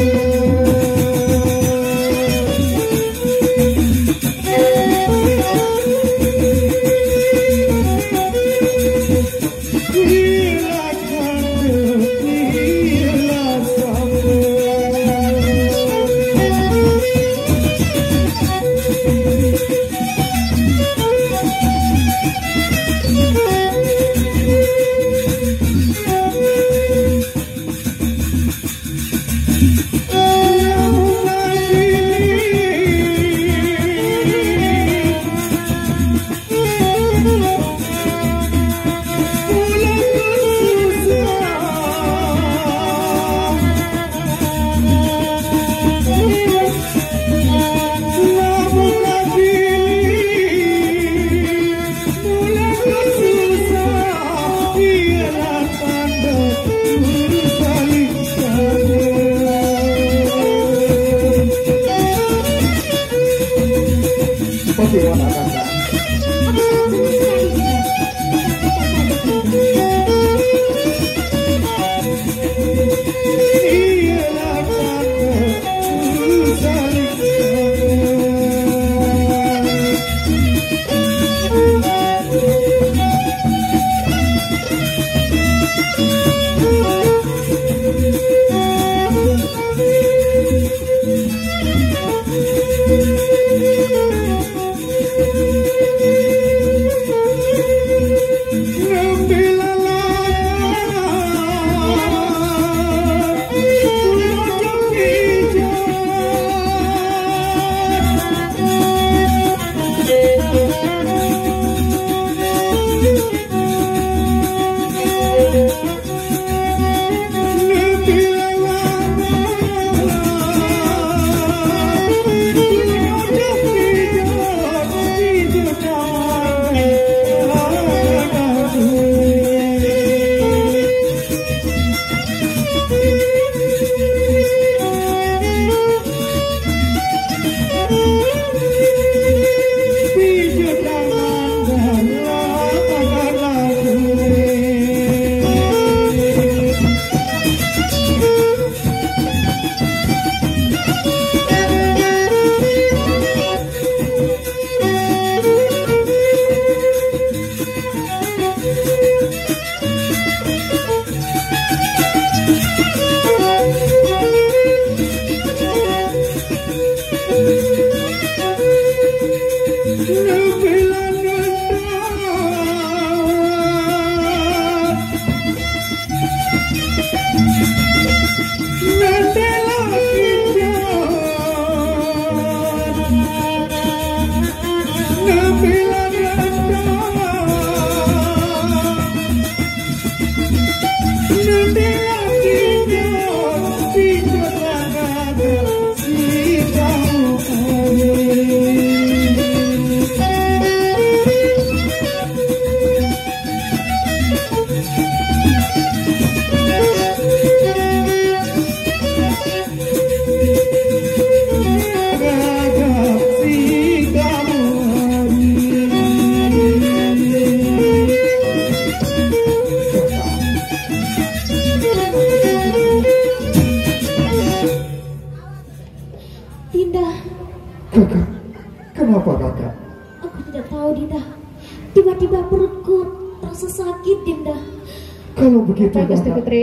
Kalau begitu Bagus kakak. Putri.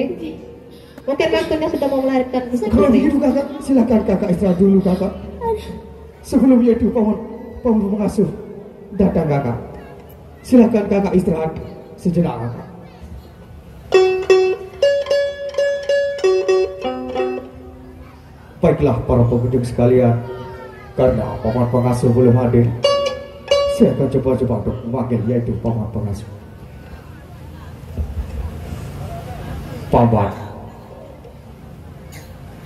Mungkin waktunya sudah mau melahirkan Gusti Kalau Putri. begitu kakak, silakan kakak istirahat dulu kakak. Sebelumnya itu paman pengasuh datang kakak. Silakan kakak istirahat sejenak kakak. Baiklah para pengunjung sekalian, karena paman pengasuh belum hadir, saya akan coba-coba untuk memanggil yaitu paman pengasuh. Paman.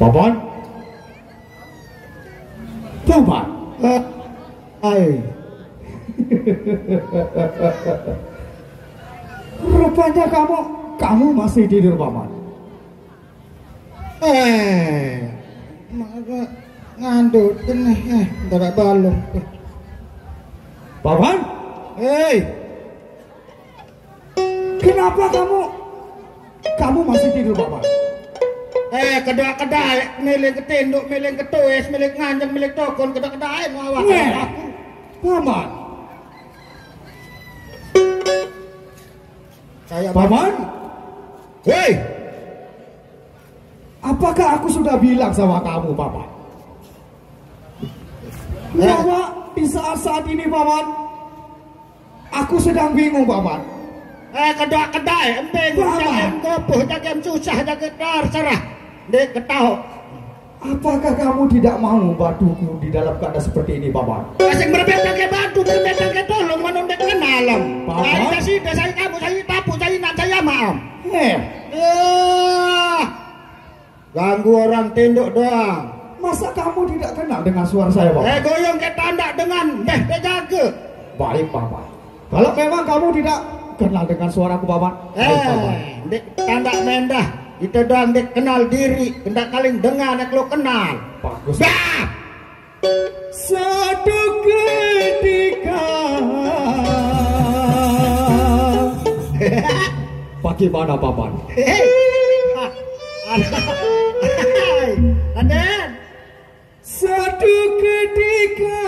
Paman. Paman. Hai. Rupanya kamu masih tidur paman. Maka ngandut kena ndak balong. Paman? Hei, Kenapa kamu masih tidur paman? kedai milik ketinduk, milik ketuis, milik nganjeng, milik tokon, kedai ngawak. Paman. Kayak Paman? Hei, Apakah aku sudah bilang sama kamu, Paman? Bahwa di saat-saat ini, Paman, aku sedang bingung, Paman. kedai, empeng, jangan gopoh, jangan susah, jangan terserah. Dek ketahu. Apakah kamu tidak mau bantuku di dalam keadaan seperti ini, Paman? Kasing berbeda ke bantu, berbeda ke tolong, menundek kenalam. Paman? Saya kamu, saya tapu, saya nak, saya maaf. Ganggu orang tinduk doang. Masa kamu tidak kenal dengan suara saya, Paman? Goyong ke tanda dengan jaga. Baik, Paman. Kalau memang kamu tidak kenal dengan suaraku, Paman. Baik, Paman. Dek tanda mendah. Itu doang dek kenal diri. Kendak kaling dengar nek lo kenal. Bagus. Bah! Satu ketika. Bagaimana, Paman? Raden. Satu ketika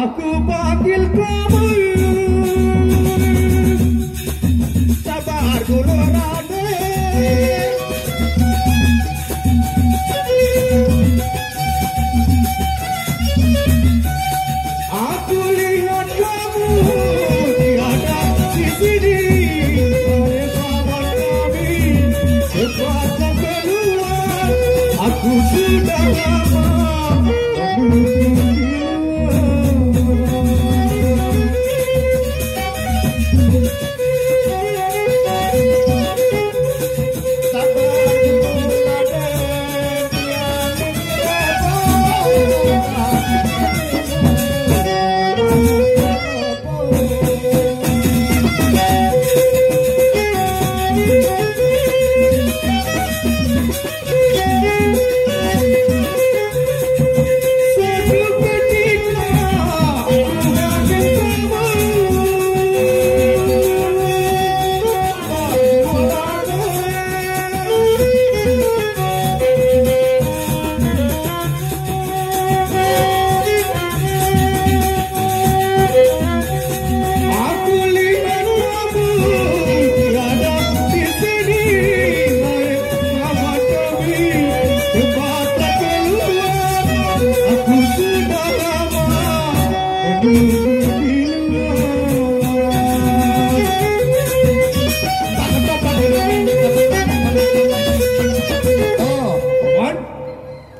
aku panggil kamu. Sabar dulu Raden. Aku lihat kamu tiada di sini. Oleh kawan kami cepat keluar. Aku sudah lama menunggu.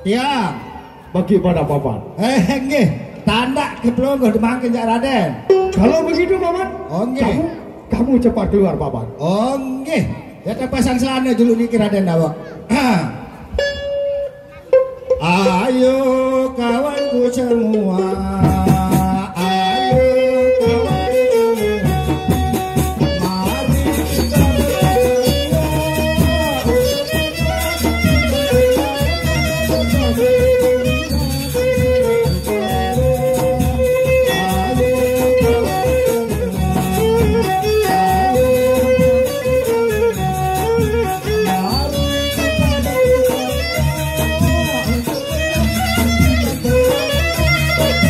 Ya, Bagaimana, Paman? nggih, tanda keplonggo dimangkin jak Raden. Kalau begitu, Paman, Oh, nggih. kamu cepat keluar, Paman. Oh, nggih. Ya pasang celana dulu niki Raden awak. Ayo kawanku semua. Ayo kawanku semua. Mari kita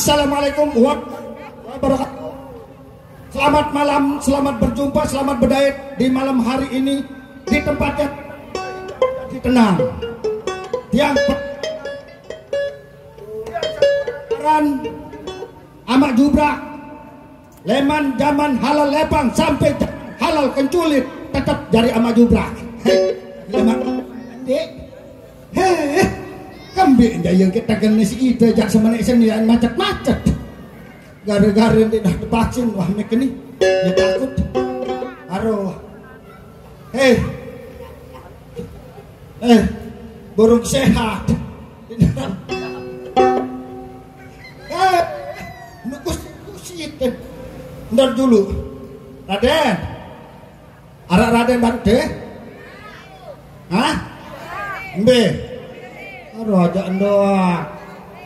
Assalamualaikum warahmatullahi wabarakatuh. Selamat malam, selamat berjumpa, selamat berdaet di malam hari ini di tempat yang tenang. Yang peran amak jubrak, leman zaman halal lepang sampai halal kenculit tetap jari amak jubrak. Leman, dek, kambing dia yang kita genis itu jak semenik sendirian macet-macet. Gara-gara dia dah terpaksin wah mek ni, dia takut. Aduh, burung sehat. Nukus-nukusit. Bentar dulu, Raden. Arak Raden baru deh. Hah? Mbe. Aduh aja doang.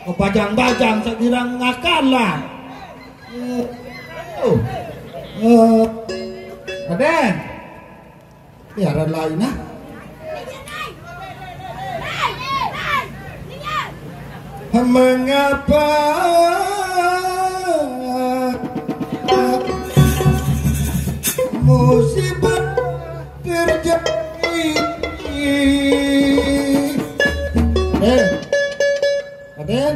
Kepajang-bajang sekira ngakalan. Raden. Biaran lain ah. Mengapa musibah terjadi? Raden,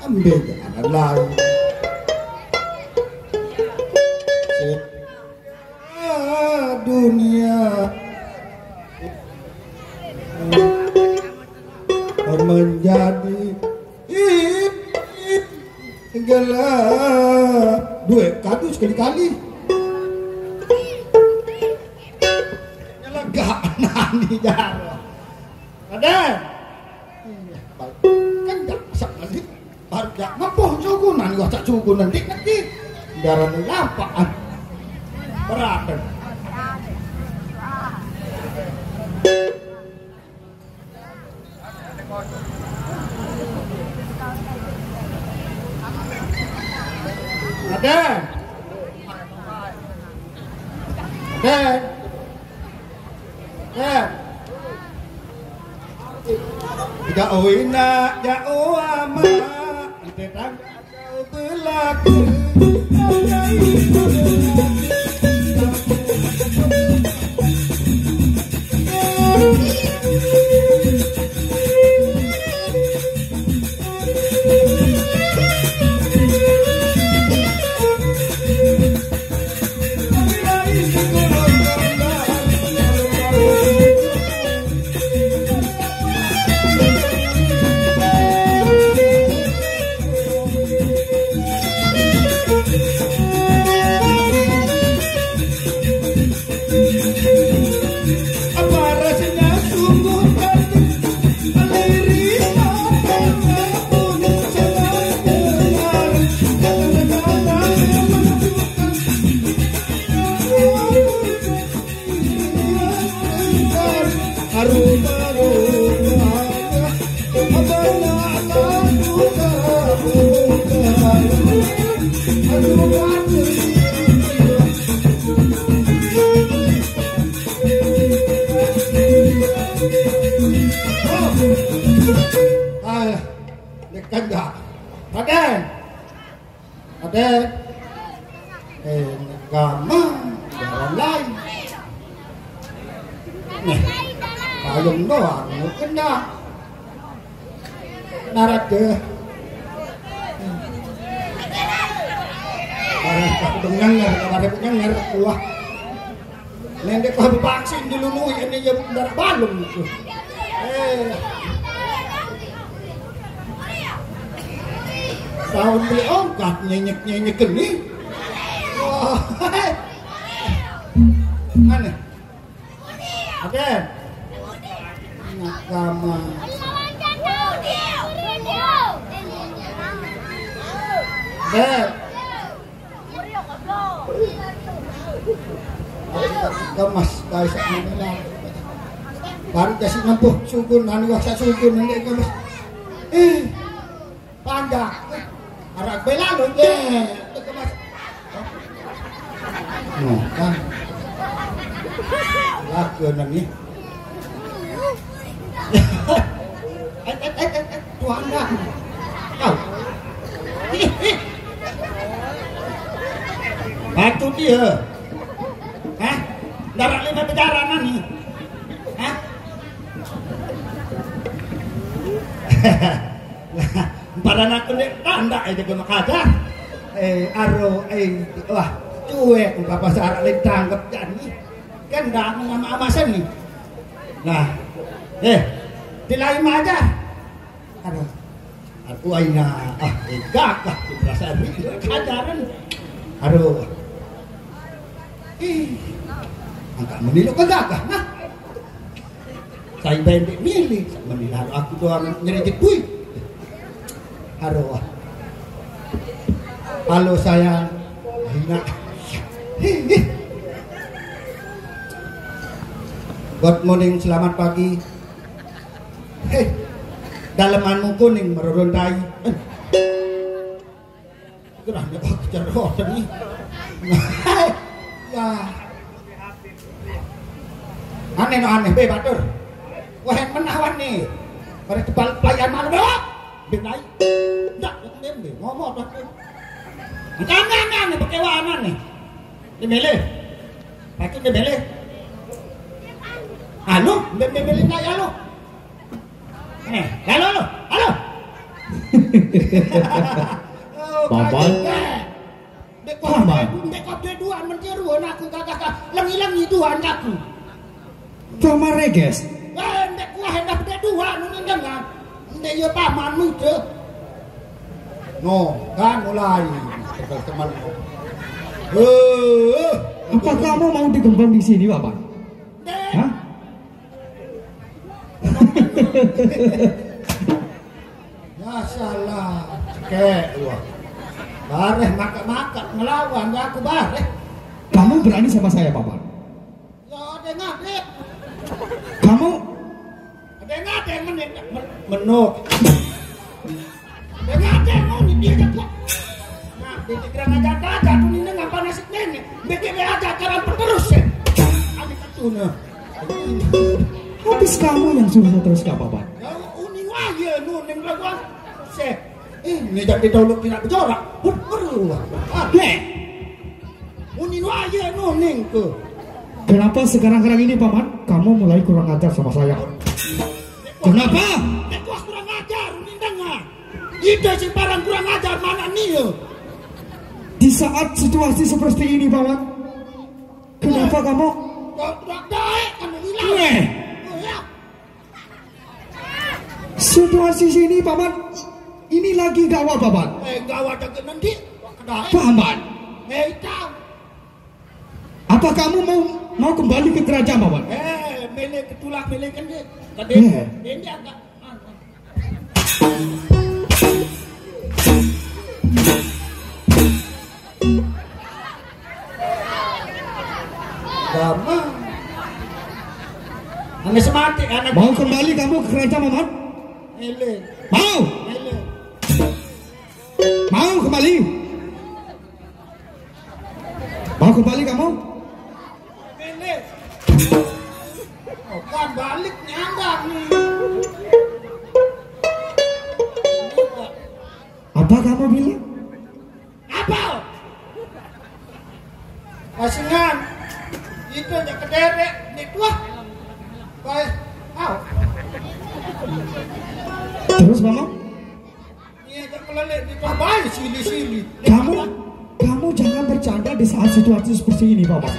ambil jalan lain. Dunia menjadi gelap. Duit kadu sekali-kali. Lega nani jaro. Ada. Kan tak masak nanti. Baru jak ngapoh cukunan gua tak cukunan nanti. Darah ni lapaan. Berat. Ada. Jauh ina jauh amat tetang jauh berlaku. Agama jalan lain. Payung doang kena narat ke barang pendengar kuah nendek kau vaksin dilului ini ya darah balung itu. Tahun beli ongkat nyenyek geni. Wah, mana? Ada. Nakama. Gamas guys ini. Baru kasih nempuh sukun nani waksa sukun nendek gamas. Panjang. Arak bela lo deh. Nah, kan. Lagu nani. Tuan dah. Kau. Batu dia. Hah? Darat lima perjalanan nih. Hah? Pada aku nih tanda aja ke Makassar. Wah, cuek bapak sarak lagi tangkap jadi. Kan dah sama amasan nih. Nah, dilain aja. Aduh, aku aina, gagah di perasaan ini kajaran. Aduh, angkat menilu ke gagah, nah. Saya pendek milih, menilar aku doang nyeritik duit. Aduh, halo sayang, aina. Good morning, selamat pagi. Dalamanmu kuning merondai. Gerahnya kok kecerdasan nih. Ya. Aneh no aneh, batur. Wah yang menawan nih. Pada tebal pelayan malu dong. Benai. Nggak, ngomong dah. Jangan nih pakai warna nih. Dimilih. Pakai dimilih. Halo, beli nak halo. Halo. Bapak. Dekop dia dua menjeruan aku kakak lengi Tuhan aku. Paman reges. Ndek kuah hendak dia dua nungin dengan. Ndek ya pamanmu itu. No, kan mulai. Teman. Apa kamu mau digembang di sini, Bapak? Hah? Ya salah, cekek wah. Bareh makat ngelawan ya aku bareh. Kamu berani sama saya, Bapak? Ya ada ngadek. Kamu Ada ngadek menuk. Ada ngadek mau nih dia kok. Nah, dia kira ngajak tuh ini ngapa nasib nenek. BKB aja cara terus ya. Ada ketuna. habis kamu yang suruh terus gak apa-apa. Ya uning aja nuning lawan. Ini jadi dahulu tidak berjorak. Uning aja nuning ke. Kenapa sekarang ini Paman kamu mulai kurang ajar sama saya? Kenapa? Wah kurang ajar, uning dengar. Ide si barang kurang ajar mana nih? Di saat situasi seperti ini Paman, kenapa kamu? Kamu hilang. Situasi sini Paman, ini lagi gawat Paman. Gawat deket nanti. Paman, Tahu. apa kamu mau kembali ke kerajaan Paman? Milih ketulak milih kan dia. Dia agak. Lama. Anak semati anak. Mau kembali kamu ke kerajaan Paman? Milih. Mau? Milih. Mau kembali? Mau kembali kamu? Milih. Oh, kan balik nyandang nih. Apa kamu bilang? Apa? Pasingan. Itu aja kederek nih wah. Baik. Terus Paman? Ini aja kelelek di baik sili-sili. Kamu jangan bercanda di saat situasi seperti ini Paman.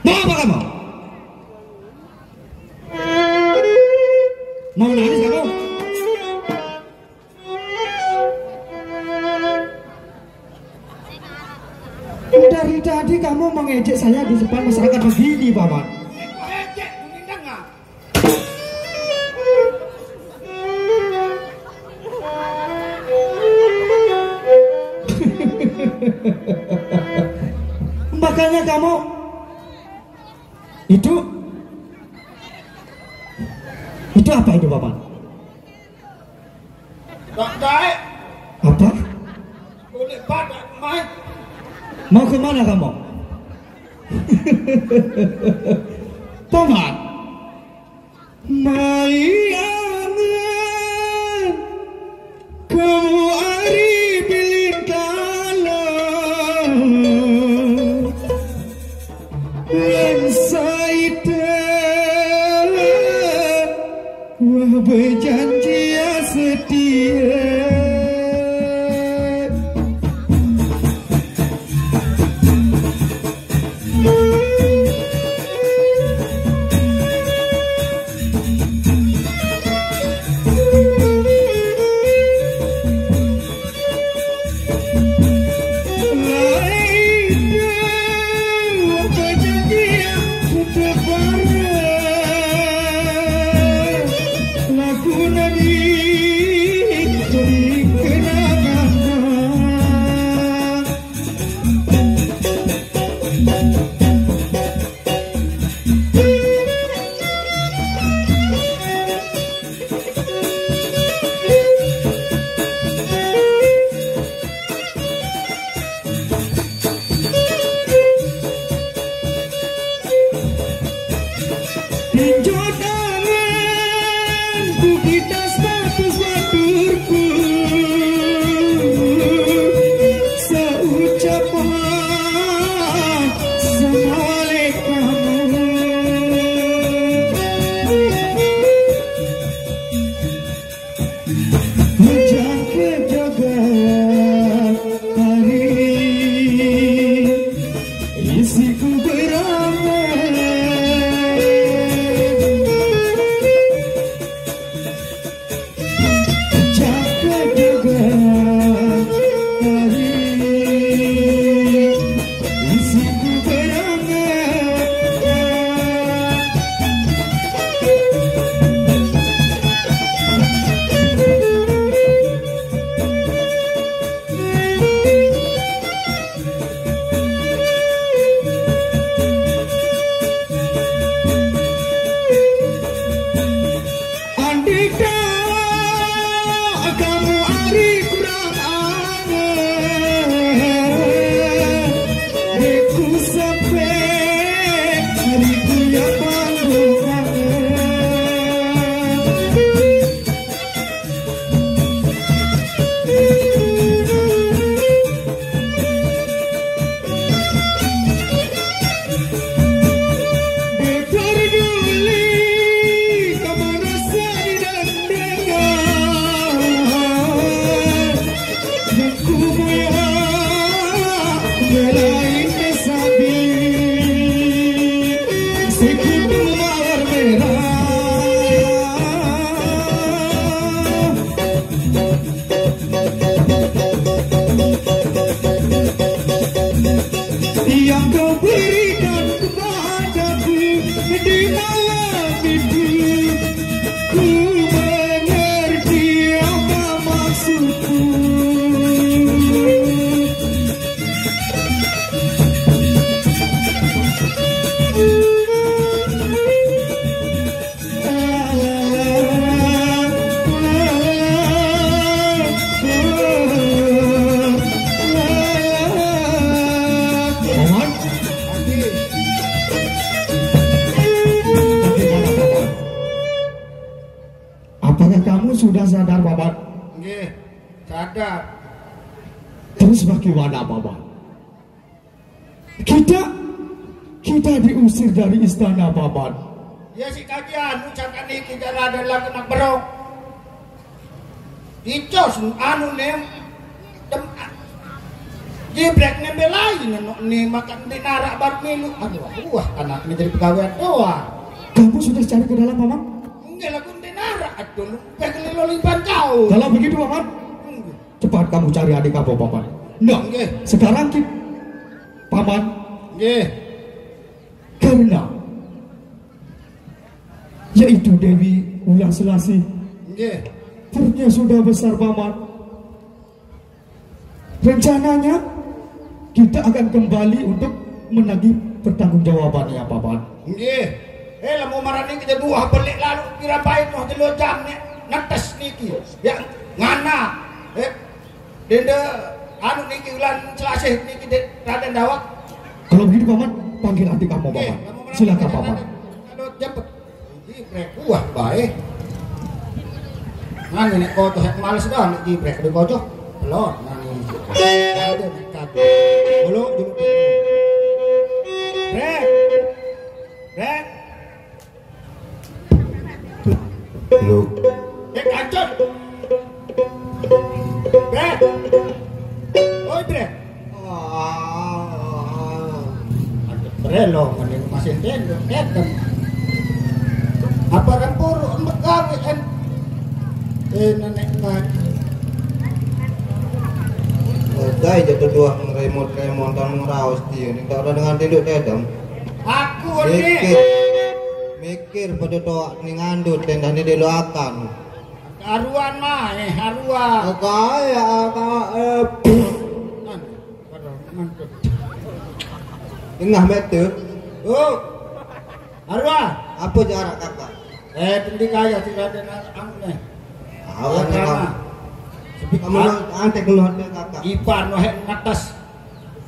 Mau apa kamu? Mau nangis kamu? Dari tadi kamu mengejek saya di depan masyarakat begini Paman. Makanya kamu itu apa itu Paman? Baik. Apa? Boleh badak mai. Mau kemana kamu? Mayangan kamu ari bilintalo yang saite wah berjanji setia. Sudah sadar Paman? Nggih, sadar. Terus bagaimana Paman? Kita diusir dari istana Paman. Ya si kajian ucapan ini kita adalah kena berong. Icos anu nem jebrek nembe lain nih makan di narak bar milu. Aduh, wah anak ini jadi pegawai doang. Kamu sudah cari ke dalam Paman? Enggak lah kuntinara, aduh lupa kelilolipan kau. Kalau begitu Paman, cepat kamu cari adik kamu Paman. Nah, sekarang kita Paman, karena yaitu Dewi Wulan Selasih, perutnya sudah besar Paman. Rencananya kita akan kembali untuk menagih pertanggungjawabannya Paman. Lah mau marah ni kita dua pelik lalu kira baik noh 3 jam ni netes niki ya ngana denda anu niki Wulan Selasih niki Raden Dawak. Kalau begitu Paman, panggil adik kamu Paman. Silakan Paman. Kalau jemput jibrek kuat bae. Ngene nek koco hek males dah nek jibrek di koco. Belon nang iki. Ada nekat. Belum dulu. Brek. Brek. Lu. Kancot. Brek. Oi, Brek. Brelo mending masih tendo ketem. Apa kan puru megang kan. Nenek ngaji. Dai jatuh dua remote dan ngerawas dia. Ini tak ada dengan tidur dedam. Aku ni. Mikir pada doa ni ngandut dan ni didoakan. Haruan mah, haruan. Kaya Ingah betul. Oh, haruan. Apa jarak kakak? Tentu kaya tidak ada angin. Awan kamu. Kamu antek keluar kakak. Ipar no hek ngatas.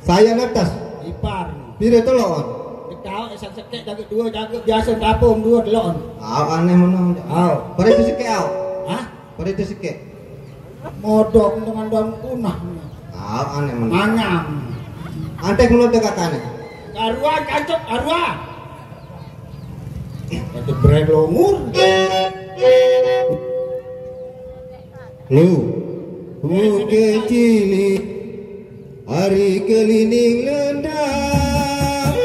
Saya ngatas. Ipar. Pira telon? Tahu esak sekek jaga dua jaga biasa tapung dua telon. Aneh mana? Pada itu sekek aw. Hah? Pada itu sekek. Modok dengan daun punah. Aneh mana? Mangam. Antek keluar kakak ni. Arwah kancok arwah. Itu brek longur. Lu cili hari keliling lendang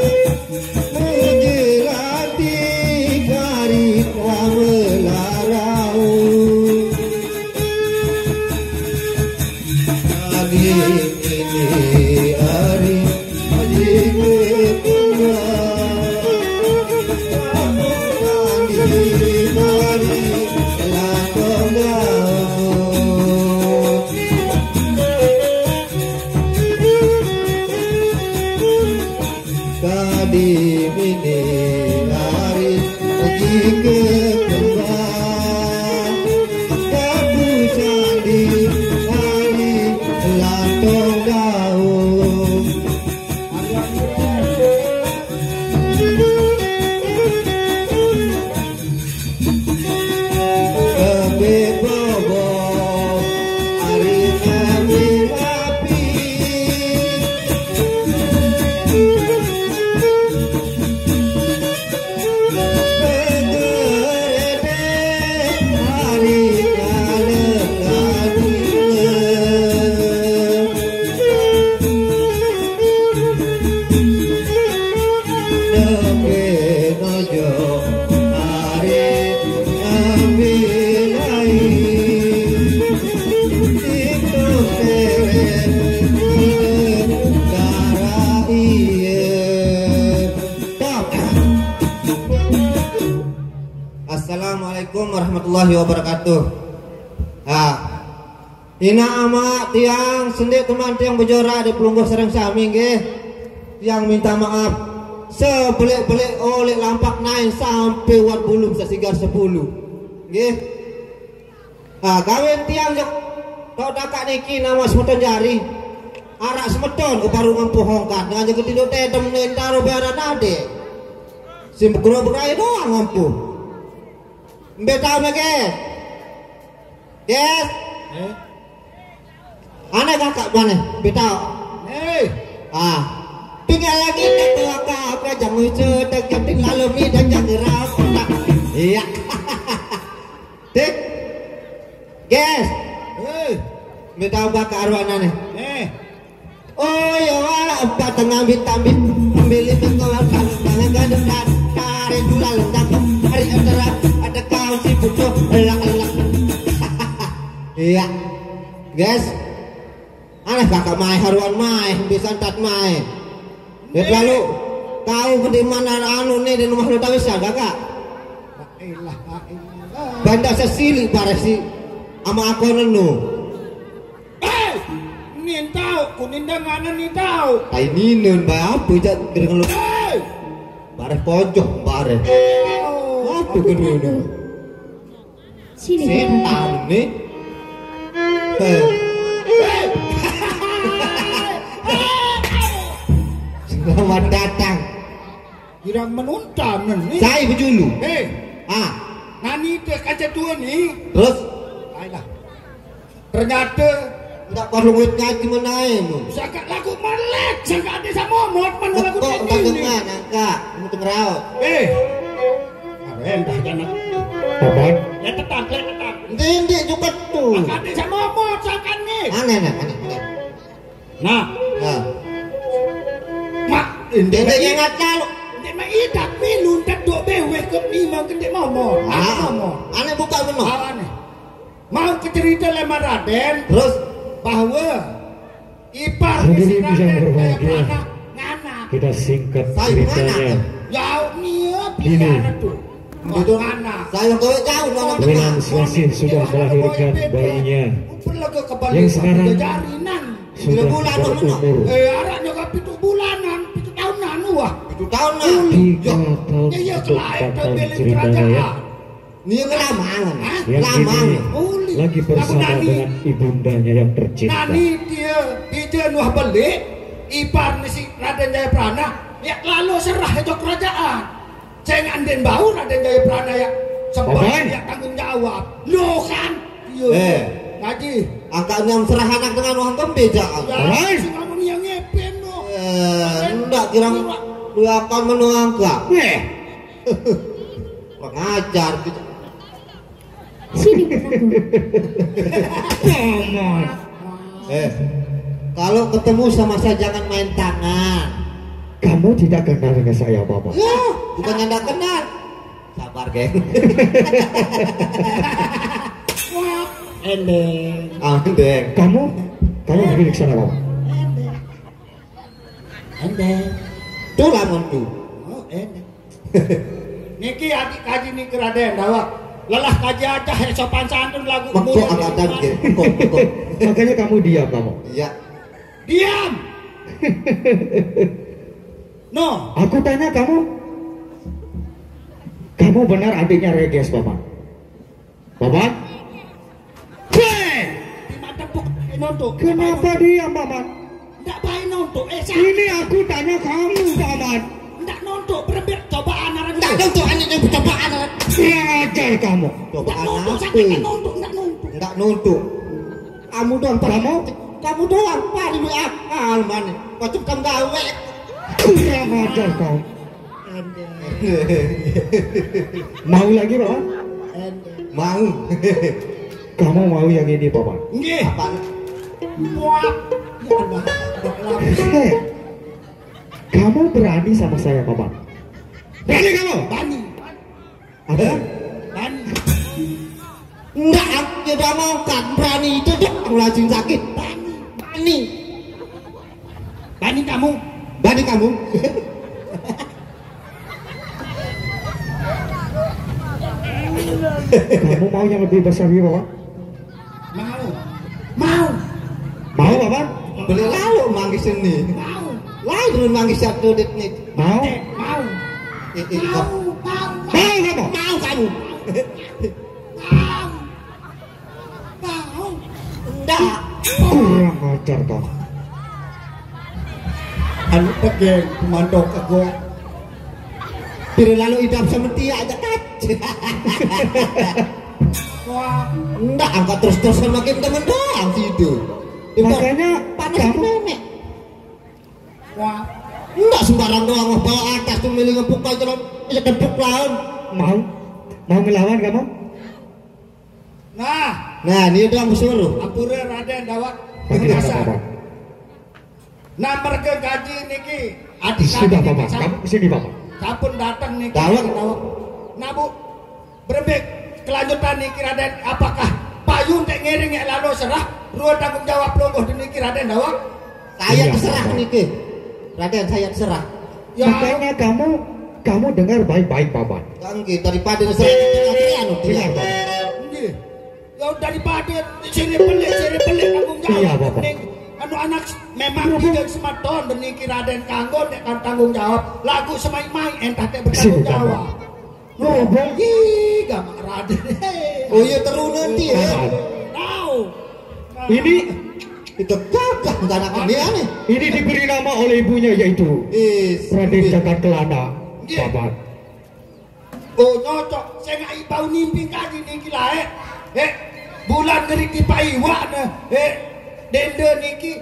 menjelati garis melarau pagi ini hari Assalamualaikum warahmatullahi wabarakatuh. Ina ama tiang sendiri teman tiang berjorak di Pelungguh Serang Sami nggih. Tiang minta maaf sebelik-belik oleh lampak naik sampai wat bulu bisa sigar 10. Nggih. Kawin tiang jok tau dakak niki nama semeton jari. Arak semeton uparu ngampuhongkan dengan jek tidur tedem nentaro bearan ade. Sim berai doang ngampuh. Mbetau mege. Yes. Aneh kakak mana? Betau. Tinggal lagi ketua kau jangan lucu deketin lalu mi dan jangan rapat. Iya. Tik. Yes. Betau kakak arwana nih. Oh ya wah, empat tengah bitambit ambil itu kawan jangan gadang tarik dulu lendak hari ada kau si butuh elak. Iya. Guys. Aneh kakak mai haruan mai bisa tat mai. Lalu kau di mana anu nih di rumah lu tahu bisa kakak? Banda sesili paresi ama aku nenu. Nin tahu kunindang mana nih tahu. Tai ninun ba apa jak gereng lu. Bare pojok bare. Apa kedua Sini. Setan nih. Selamat datang. Tidak menuntam nih. Saya berjulu. nani teh kaca tua nih. Terus Ayolah. Ternyata enggak perlu ngit ngaji menaemu. sangat lagu melek, sangat ada sama mod mana lagu Kok enggak ini. dengar angka, kamu tengerau. Rendah jangan. Paman, Ya tetap. Ndi juga tuh. Sangat ada sama mod sangat nih. Aneh. Nah, Nah, mak Ndi ingat kalau. Ndek mak idak milun tak duk bewe ke mimang ke ndek momo. Aneh buka meno. Aneh. Mau ke cerita lemah Raden Terus bahwa ipar Hadirin si bisa Raden berbahagia. kayak anak nganak. kita singkat Saya ceritanya. mana? Ya niat Ini. piara tuh. Itu anak. saya kowe jauh nang tengah. Wulan Selasih sudah melahirkan bayinya yang sekarang sudah bulan, berumur Araknya ke 7 bulanan, 7 tahunan wah. 7 tahun nah. 3 tahun Iya atau 4 tahun ceritanya ya. Ini ngelamangan. Yang Lamang. ini lagi bersama dengan ibundanya yang tercinta. Nani dia nuah beli ipar si Raden Jayaprana ya lalu serah itu kerajaan. Jangan den bau Raden Jayaprana ya sempat Paman. dia tanggung jawab. Lo kan? Iya. Ngaji. Angka yang serah anak dengan uang kembeda. Ya, si kamu nih yang ngepen lo. Enggak kira lu apa menu angka. Pengajar gitu. Sini bersatu. Kalau ketemu sama saya jangan main tangan. Kamu tidak kenal dengan saya, Bapak. Ya, bukannya enggak kenal. Sabar, geng. Endeng. Andeng. Kamu milik sana, Bapak. Endeng. Tuh lamun tuh. Oh, endeng. Niki adik kaji niki Raden Dawak. Lelah kaji aja sopan santun lagu Mengkok ada geng. Mengkok. Makanya kamu diam, kamu. Iya. Diam. No. Aku tanya kamu. Kamu benar adiknya Reges, Bapak? Bapak? Di mata buk nonton. Kenapa diam, Bapak? Ndak baik nonton. Ini aku tanya kamu, Bapak. Ndak nonton. Berembir cobaan orang. Enggak nonton ini yang percobaan. Kurang ajar kamu. Cobaan Nonton. apa? Sampai nonton. Ndak nonton. Enggak nonton. Kamu doang kamu doang paling akal mana. Macam kamu gawe. Kurang ajar kamu. Mau lagi, Bapak? Mau. Kamu mau yang ini, Bapak? Nggih. Apa? Muap. Ya Allah. Hei, kamu berani sama saya, Bapak? Berani kamu? Bani. Apa? Bani. Enggak, aku tidak mau kan berani itu deh. Aku langsung sakit. Bani. Bani kamu. Bani kamu. Kamu mau yang lebih besar ini, Bapak? Mau. Mau. Mau, Bapak? Beli lalu manggis ini. Mau. Lalu manggis satu detik. Mau? Mau. Mau. Mau. Mau kamu? Mau kamu. Mau. Mau. Enggak. Kurang ajar kamu. Anu pegeng pemandok aku. Bila lalu idam seperti aja kan. Wah. Enggak, angkat terus-terusan makin temen doang situ. Makanya panas kamu nenek. Wah. Enggak sembarang doang bawa atas tuh milih ngepuk aja loh. Ya tepuk lawan. mau melawan kamu? Nah, ini udah suruh. Ampura Raden Dawak. Bagaimana, Biasa. Bapak? Nomor ke gaji niki. Adik Sudah, Bapak. Kamu kesini, Bapak. Sampun datang niki. Dawak. Nah, Bu. Berbek kelanjutan niki Raden, apakah payung tak ngiring ya lalu serah? Ruang tanggung jawab longgoh di niki Raden Dawak. Saya Iya, terserah Bapak. niki. Raden saya terserah. Ya, Makanya kamu dengar baik-baik, Bapak. Kangge daripada terserah anu Dengar, Bapak. nggih. Ya daripada sini pelik tanggung jawab. Iya, Bapak. Ning, anu anak memang tidak sematon beniki Raden kanggo nek kan tanggung jawab. Lagu semai-mai entah teh bertanggung Sini, Bapak. jawab. Oh, ih, gamak Raden. Oh iya terus nanti ya. Tahu. Ini Itu gagah anak ini aneh. ini diberi nama oleh ibunya yaitu Raden Jagat Kelana, Iya. Bapak. Oh nyocok, saya nggak bau nimpi kaki niki lah bulan ngeri di paiwa dende niki.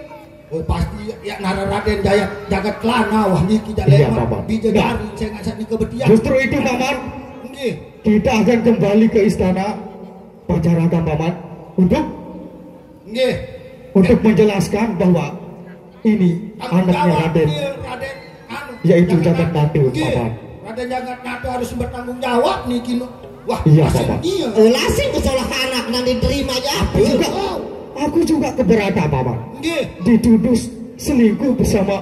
Oh pasti ya nara Raden Jaya jagat kelana wah niki tidak lewat bidadari saya nggak saat niki berdiam. Justru itu paman. Nggih. Kita akan kembali ke istana Pajaragam paman untuk Nggih. untuk menjelaskan bahwa ini anaknya Raden, yaitu Jagat Natu paman. Raden Jagat Natu harus bertanggung jawab niki. Wah, iya paman. Lasih kesolah anak nanti terima ya. Aku juga keberatan paman. Nggih. Dituduh selingkuh bersama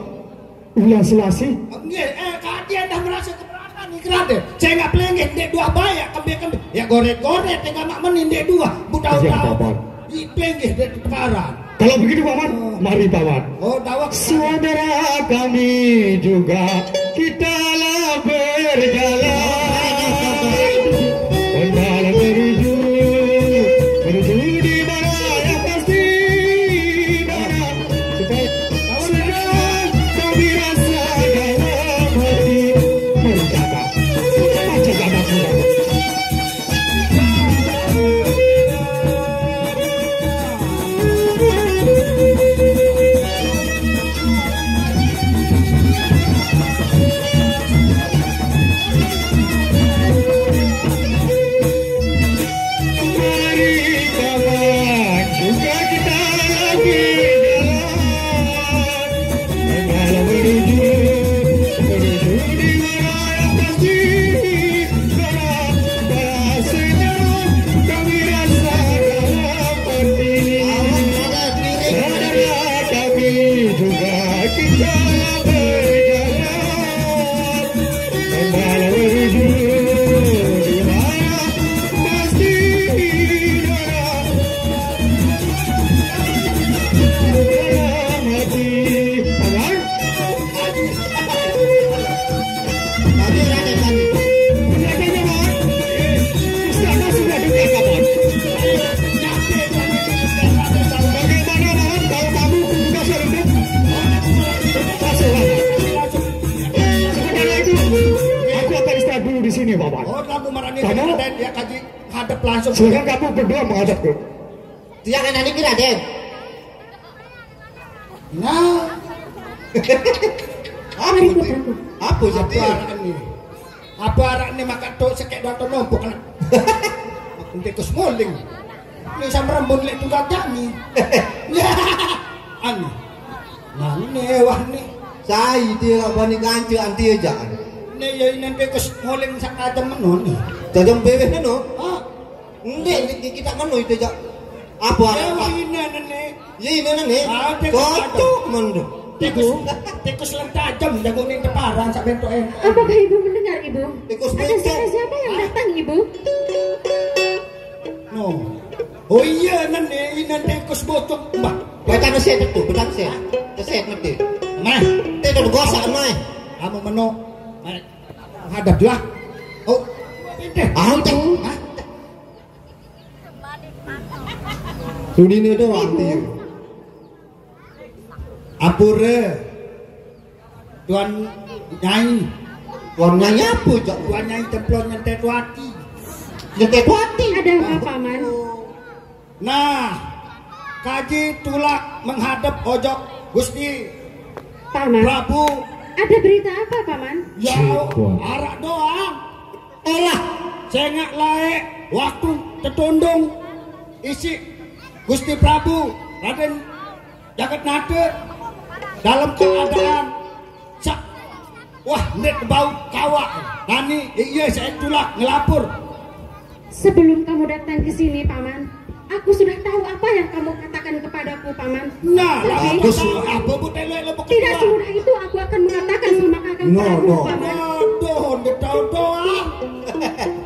Ulan Selasih. Nggih, kalian dah merasa keberatan nih Raden. Saya nggak pelengit dek dua bayak kembali. Ya goret-goret tengah mak menin dek dua. Budau-budau. Di pelengit dek keparan. Kalau begitu paman, mari paman. Oh, dawak. Saudara kami juga kitalah berjalan. Mendalam menuju di mana yang pasti mana supaya kami rasa dalam hati menjaga anak-anak. Silakan kamu berdua menghadapku. Dia kan ini Raden. Nah. Apa jadi ini? Apa arak ini makan tok sekek dua ton nompok kan? Untuk kesmoling. Ini sama rembun lek tunggal jami. Anu. Nah ini wah nih. Saya dia apa nih kancu anti aja. Ini ya ini kesmoling sak tajam menon nih. Tajam bebek no? Ah. Enggak, kita menu itu aja. Apa arah? Ini nenek. Ya ini nenek. Kocok menu. Tikus yang tajam jago ning keparan sak bentuk Apakah ibu mendengar ibu? Tikus ada siapa yang datang ibu? No. Oh iya nenek, ini tikus bocok mbak. Baca nasihat itu, benar sih. Nasihat nanti. Nah, tidak gosok mah. Kamu menu hadap lah. Oh, ini. Anteng. Ini doang dia. Apure. Tuan Nyai. Tuan Nyai apa, Cok? Tuan Nyai templon nyentet wati. Nyentet wati? Ada apa, Paman? Nah, kaji tulak menghadap ojok Gusti Paman. Prabu. Ada berita apa, Paman? Ya, arak doang. Olah, saya nggak layak waktu tertundung isi Gusti Prabu Raden Jagat Natu dalam keadaan wah nek bau kawak tani iya saya tulak ngelapor. Sebelum kamu datang ke sini Paman, aku sudah tahu apa yang kamu katakan kepadaku Paman. Nah, aku apa tidak semudah itu aku akan mengatakan sama kakak Prabu Paman. Doang.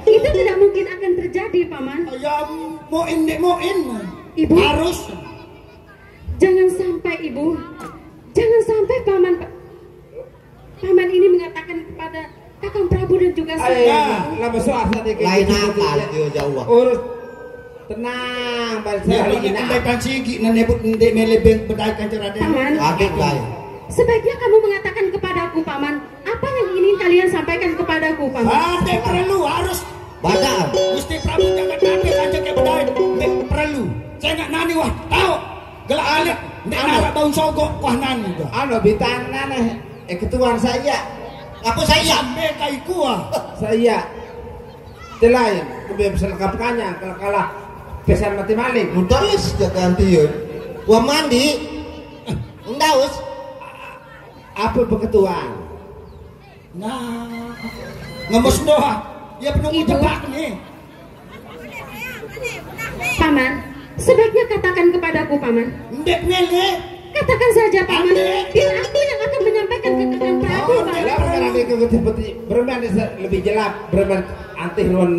Itu tidak mungkin akan terjadi Paman. Ya moin. Ibu harus jangan sampai Ibu, jangan sampai Paman ini mengatakan kepada Kakang Prabu dan juga saya. Nama suasana lain apa dia jauh. Urus tenang, saya ini andaikan sigi nenebut ndek melebeng bedaikan Raden. Paman, Akik lain. sebaiknya kamu mengatakan kepadaku Paman, apa yang ingin kalian sampaikan sampaikan kepadaku, Paman. Ade perlu harus Baca. Gusti Prabu jangan nanti aja kayak bedai. Perlu. Saya nggak nani wah tahu. Gelak alik. Nek nara bau sogok wah nani. Ano bitang nana ketuan saya. Apa saya sampai kai kuah. Saya telain kebiasaan selengkapkannya kalau kalah pesan mati maling. Terus ganti yun. Wah mandi. Ndaus. Apa beketuan? Nah, ngembus doa. Ya penunggu Ibu. jebak nih. Paman, sebaiknya katakan kepadaku, Paman. Ndek ngene. Katakan saja, Paman. Biar aku yang akan menyampaikan ke Kakang Prabu, Oh, Paman. jelas berarti seperti bermain lebih jelas bermain anti ruan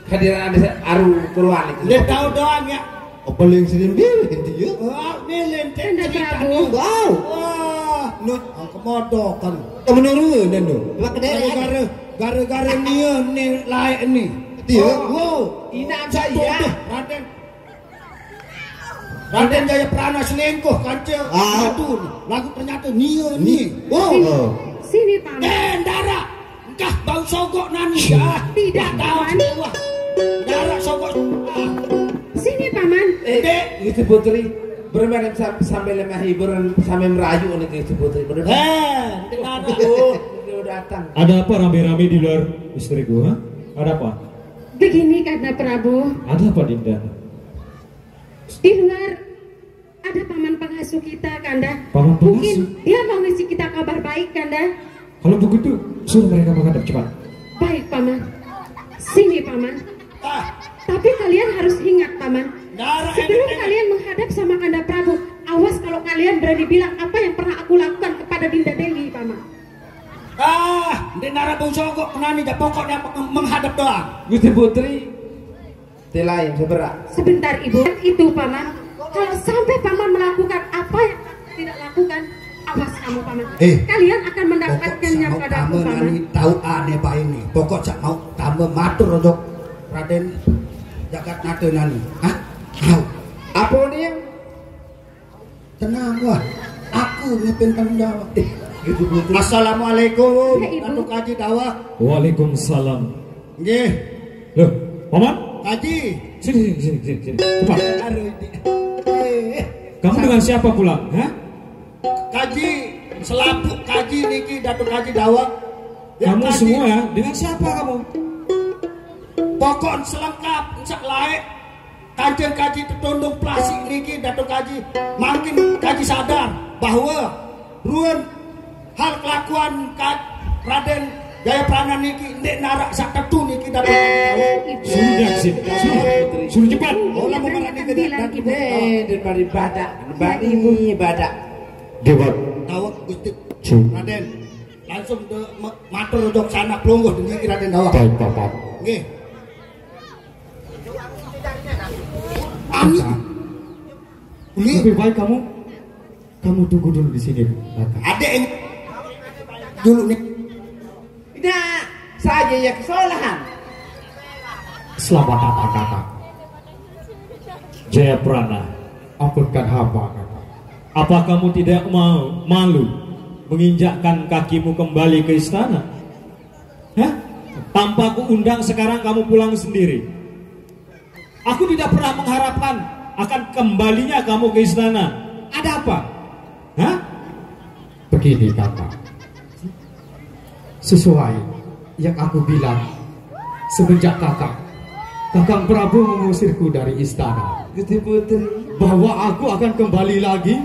kehadiran anda aru keluar itu. Ndek tahu doang ya. Apa yang sendiri dia? Wah, milih Kanda Prabu. Wow. Wah, nut kemodokan. Menurun dan tu. Pak kedai. Gara-gara dia nih layak nih. Dia. Wow, Inam saya. Raden. Raden Jaya Prana selingkuh kancil. Ah. Aduh, lagu ternyata dia nih. Wow. Sini, Paman. Dara. Engkah bau sogok nani ya. Tidak, tahu Paman. semua. Dara sogok. Sini, Paman. Dek. Itu putri bermain sambil lemah hiburan sambil merayu nih itu putri bermain. Dara. Oh, dia datang. Ada apa rame-rame di luar istriku? Ha? Ada apa? Begini, Kanda Prabu. Ada apa Dinda? Di luar ada paman pengasuh kita, Kanda. Paman pengasuh? Mungkin dia mau ngasih kita kabar baik, Kanda. Kalau begitu, suruh mereka menghadap cepat. Baik, Paman. Sini, Paman. Ah, Tapi kalian harus ingat, Paman. Dara Sebelum kalian menghadap sama Kanda Prabu, awas kalau kalian berani bilang apa yang pernah aku lakukan kepada Dinda Dewi, Paman. Dek Nara bau sogok nani ya pokoknya menghadap doang. Gusti putri telain seberat. Sebentar, Ibu. Itu, Paman. Kalau sampai Paman melakukan apa yang tidak lakukan, awas kamu, Paman. Kalian akan mendapatkannya padaku, Paman. Tahu aneh pak ini. Pokok sak mau tambah matur untuk Raden Jagat Nate nani. Hah? Tahu. Apa nih? Tenang wah. Aku ngepin tanggung Assalamualaikum. Ya, Ibu. Datuk Kaji Dawa. Waalaikumsalam. Nggih. Loh, Paman? Kaji. Sini. Cepat. Aduh, Kamu dengan siapa pulang? Ha? Kaji selapu Kaji niki Datuk Kaji Dawa. Ya, Kamu Kaji. semua ya? Dengan siapa kamu? Pokok selengkap sak laek. Kanjeng Kaji tetundung plasik niki Datuk Kaji. Makin Kaji sadar bahwa ruan hal kelakuan Raden Jaya Prana niki ndek narak sak tetu niki Datuk Kaji Dawa. Suruh dia ke sini. Suruh cepat. Olah memarani ke Datuk Daripada badak, bani badak. Dewa. Dawa Gusti Raden. Langsung matur untuk sana pelungguh niki Raden Dawa. Baik, Bapak. Nggih. Ani. Lebih baik kamu tunggu dulu di sini. Adek ini dulu nih. Tidak saja ya kesalahan. Selamat datang kakak. Jaya Prana, ampunkan hamba kakak. Apa kamu tidak mau malu menginjakkan kakimu kembali ke istana? Hah? Tanpa aku undang sekarang kamu pulang sendiri. Aku tidak pernah mengharapkan akan kembalinya kamu ke istana. Ada apa? Hah? Begini kakak, sesuai yang aku bilang, semenjak Kakang Prabu mengusirku dari istana, Gusti putri bahwa aku akan kembali lagi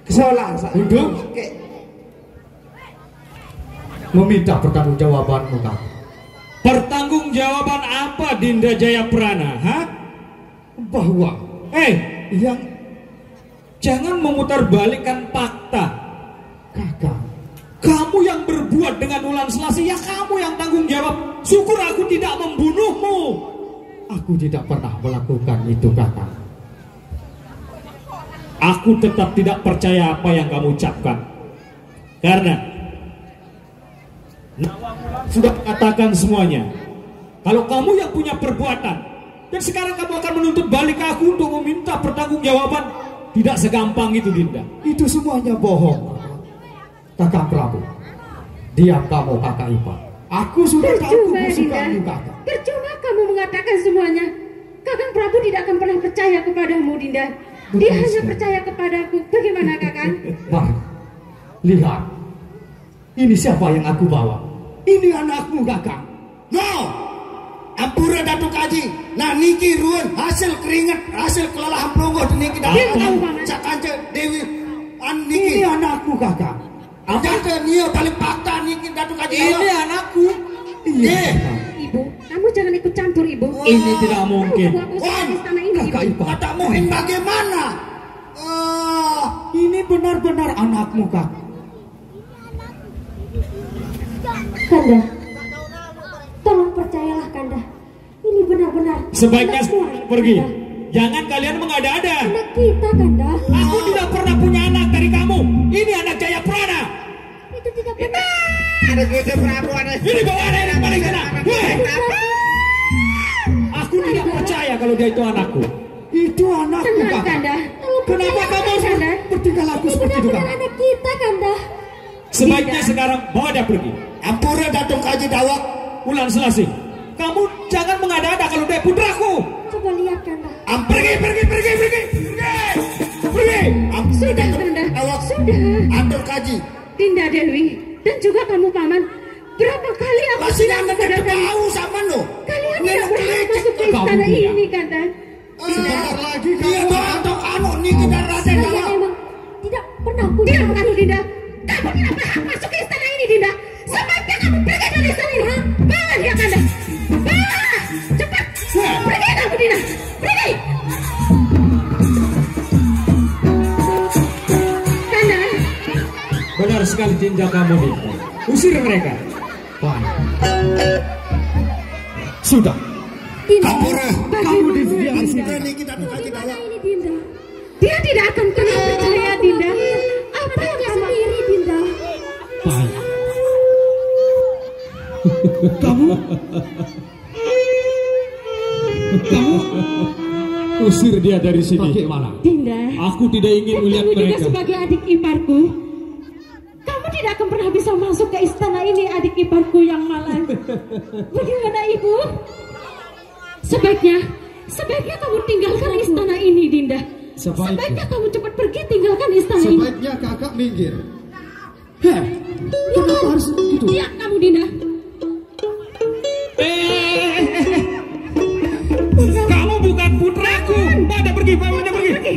kesalahan untuk meminta pertanggungjawabanmu kakak. Pertanggungjawaban apa Dinda Jaya Prana? Hah? Bahwa Yang jangan memutarbalikkan fakta. kakak, Kamu yang berbuat dengan Wulan Selasih, ya kamu yang tanggung jawab. Syukur aku tidak membunuhmu. aku tidak pernah melakukan itu kakak. Aku tetap tidak percaya apa yang kamu ucapkan. Karena sudah katakan semuanya. Kalau kamu yang punya perbuatan, dan sekarang kamu akan menuntut balik aku untuk meminta pertanggungjawaban, tidak segampang itu, Dinda. Itu semuanya bohong, Kakang Prabu. Diam kamu kakak ipar. Aku sudah tahu kebusukanmu kakak. Percuma kamu mengatakan semuanya. Kakang Prabu tidak akan pernah percaya kepadamu, Dinda. Dia hanya percaya kepadaku. Bagaimana kakang? Mari, lihat. Ini siapa yang aku bawa? Ini anakmu kakak. No, ampura Datuk Haji. Nah niki ruan hasil keringat, hasil kelelahan pelongo niki Dia tahu banget. Sakance Dewi Ini niki. anakku kakak. Apa niyo paling fakta niki Datuk Haji. Ini anakku. Iya. Ibu, kamu jangan ikut campur, Ibu. Ini tidak mungkin. Kamu aku di istana ini, Kakak Ibu. ipar. Kata mungkin bagaimana? Ini benar-benar anakmu kakak. Kanda, tolong percayalah Kanda. Ini benar-benar. Sebaiknya anakku, pergi. Kanda. Jangan kalian mengada-ada. Anak kita, Kanda. Aku tidak pernah punya anak dari kamu. Ini anak Jayaprana. Itu tidak benar. Ada Gusti Prabu ada. Ini bawa anak balik sana. Hei! Aku tidak percaya kalau dia itu anakku. Itu anakku Tenang, kakak. Kanda. Tolong Kenapa percayalah kamu pada Kanda. bertingkah laku Ini seperti itu benar-benar kakak? anak kita, Kanda. Sebaiknya Tidak. sekarang bawa dia pergi. Ampura Datuk Haji Dawak. Ulan Selasih, kamu jangan mengada-ada kalau dia putraku. Coba lihat, Kanda. Pergi. Ampura Sudah, Datuk Kanda. Dawak. Sudah. Datuk Haji. Dinda Dewi dan juga kamu paman. Berapa kali aku Masih bilang anak kepada kita kalian, tahu sama lo. kalian Ini tidak boleh lecet. masuk ke Kamu istana tidak. ini, Kanda. Sebentar lagi Dia kamu Datuk anu niki dan Raden Saya Dawak. memang tidak pernah punya kamu, Dinda. Kamu tidak berhak masuk ke istana ini, Dinda. Sebaiknya kamu pergi dari istana ini. Bawa dia, Kanda. Bawa. Cepat. Pergi kamu, Dinda. Pergi. Kanda. Benar sekali tindak kamu nih. Usir mereka. sudah. Dinda. Ampura. Kamu di sini. Ampura niki Datuk Haji Bagaimana Dawak. ini, Dinda? Dia tidak akan pernah percaya, Dinda. Apa yang dia sendiri, Dinda? Usir dia dari sini. Bagaimana? Dinda. Aku tidak ingin melihat Kamu juga mereka. sebagai adik iparku. Kamu tidak akan pernah bisa masuk ke istana ini, adik iparku yang malang. Bagaimana, Ibu? Sebaiknya kamu tinggalkan istana ini, Dinda. Sebaiknya kamu cepat pergi tinggalkan istana ini. Sebaiknya kakak minggir. Heh, kenapa harus gitu? Iya, kamu, Dinda. Kamu bukan putraku. Pada pergi, pada pergi.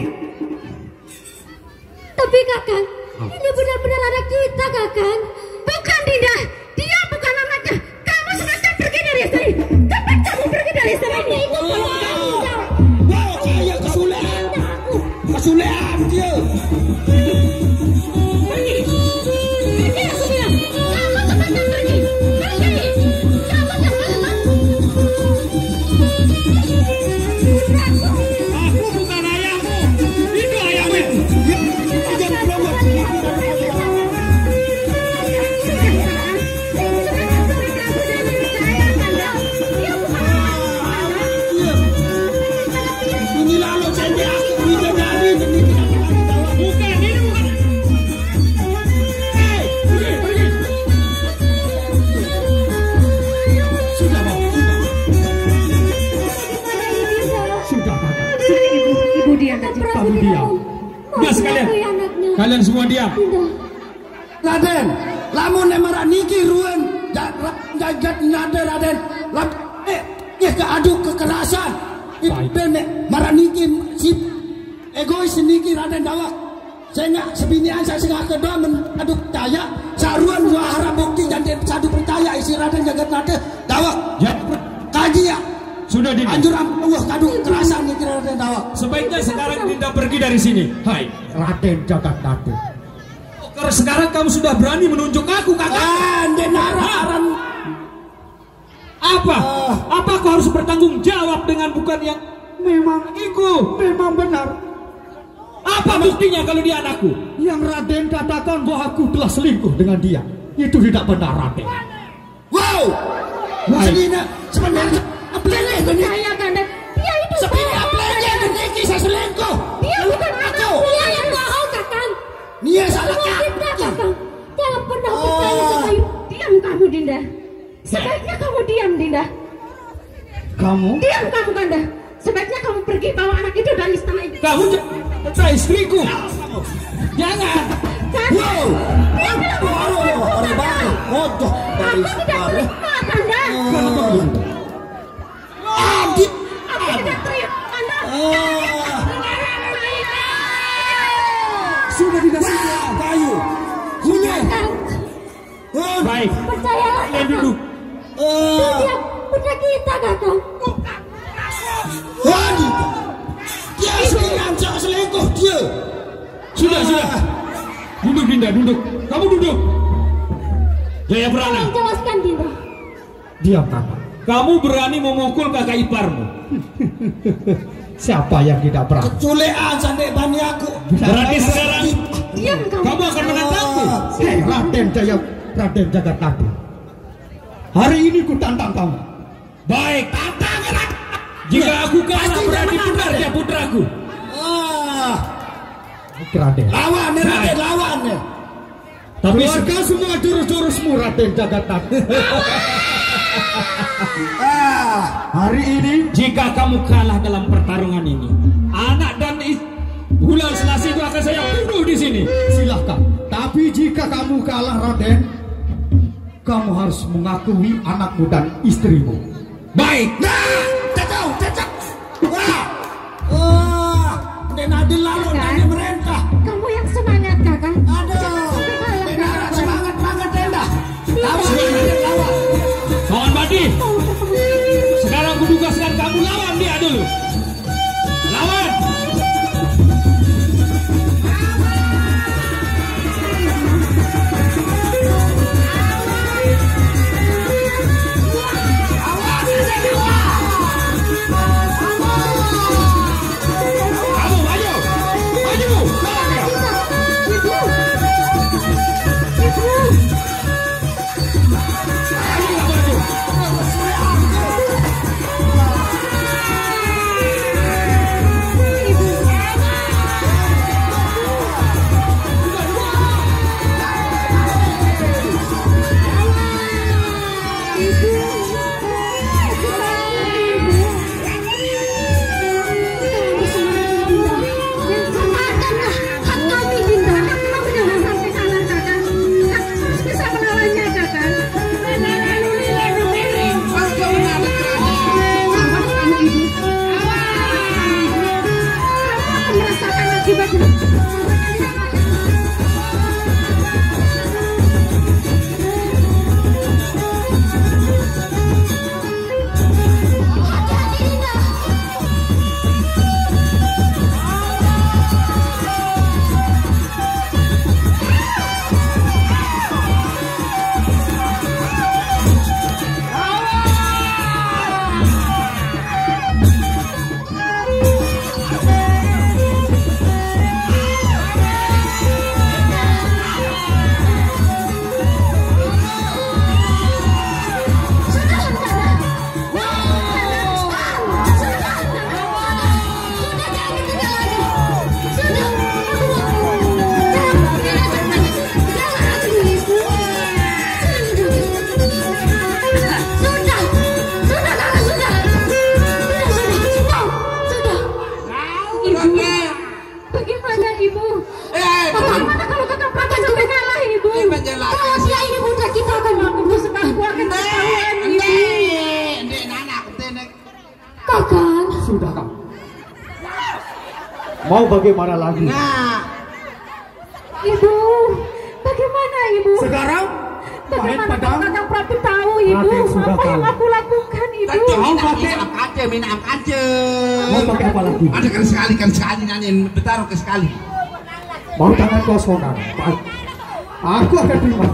Tapi Kakang, ini benar-benar anak kita, Kakang. Bukan, Dinda. Dia bukan anaknya. Kamu semacam pergi dari istana ini. Cepat kamu pergi dari istana ini. Wow, saya kesulitan. Kesulitan dia. Pergi. Pergi, aku bilang. Kamu cepatnya pergi. Pergi. Kamu cepat. Aku bukan ayahmu. Itu ayahmu. Ini lalu janji aku bidadari niki Datuk Haji Dawak. Bukan, ini bukan. Hei, pergi, pergi. Sudah, Bang. Sudah, kakak. Ibu diam aja. Kamu diam. Udah sekalian. Kalian semua diam. Raden, lamun emara niki ruan jagat nade Raden. Keaduk kekerasan. Benek maraniki si egois niki Raden Dawak. Saya sebinian saya sengah kedua menaduk daya. Saruan dua harap bukti dan sadu percaya isi Raden jagat nade Dawak. Ya, Kaji ya. sudah Dinda. Anjur Allah kadu kekerasan niki Raden Dawak. Sebaiknya sekarang Dinda pergi dari sini. Hai. Raden Jagat Nade. Karena sekarang kamu sudah berani menunjuk aku, kakak. Denararan. Apa? Apa aku harus bertanggung jawab dengan bukan yang Memang memang benar. apa buktinya kalau dia anakku? Yang Raden katakan bahwa aku telah selingkuh dengan dia. Itu tidak benar, Raden. Wow. Sebenarnya apelnya ini. Saya, Kanda. Dia itu Sebenarnya bohong, apelnya Kanda. ini saya selingkuh. Dia bukan anakku. Dia yang bohong, Kakang. Dia salah Tidak, kaki. Kakang. Jangan pernah percaya sama ibu. Dia kamu, Dinda. Sebaiknya kamu diam, Dinda. Kamu? Diam kamu, Kanda. Sebaiknya kamu pergi bawa anak itu dari istana ini. Kamu jangan istriku. Jangan. Kanda. Orang baik. Bodoh dari Aku tidak terima, Kanda. Aku tidak terima, Kanda. Sudah dikasih kayu. Sudah. Baik. Percayalah, Kalian duduk. dia punya kita, Kakak. Dia selingkuh dia. Sudah. Duduk, Dinda, duduk. Kamu duduk. Jayaprana, Tolong jelaskan, Dinda. Diam, Kakak. kamu berani memukul kakak iparmu. Siapa yang tidak berani? Keculean sampai bani aku. Berarti sekarang Diam kamu. kamu akan menantangku. Hei, Raden Jagatadi. Hari ini ku tantang kamu. Baik. Jika aku kalah berarti benar ya putraku. Raden. Lawan Raden, lawan. Tapi Keluarkan semua jurus-jurusmu, Raden Jagatadi. Hari ini jika kamu kalah dalam pertarungan ini, anak dan Wulan Selasih itu akan saya bunuh di sini. silahkan. Tapi jika kamu kalah, Raden, kamu harus mengakui anakmu dan istrimu. Baik. Cacau. Dan adil lalu dari mereka. Kamu yang semangat, Kakak. Aduh. Semangat banget Tenda. Kamu semangat lawan. Kawan Badi, sekarang aku tugaskan kamu lawan dia dulu. Lawan. Kamu maju. Sudah kamu. Mau bagaimana lagi? Nah, Ibu, bagaimana Ibu? Sekarang main Bagaimana pedang. Kakang Prabu tahu Ibu? Raden sudah Apa yang tahu. aku lakukan Ibu? tadi Mau minap pakai- aja. Mau pakai apa lagi? Ada kan sekali nanti bertaruh ke sekali. Mau tangan kosongan. Baik. Aku akan terima.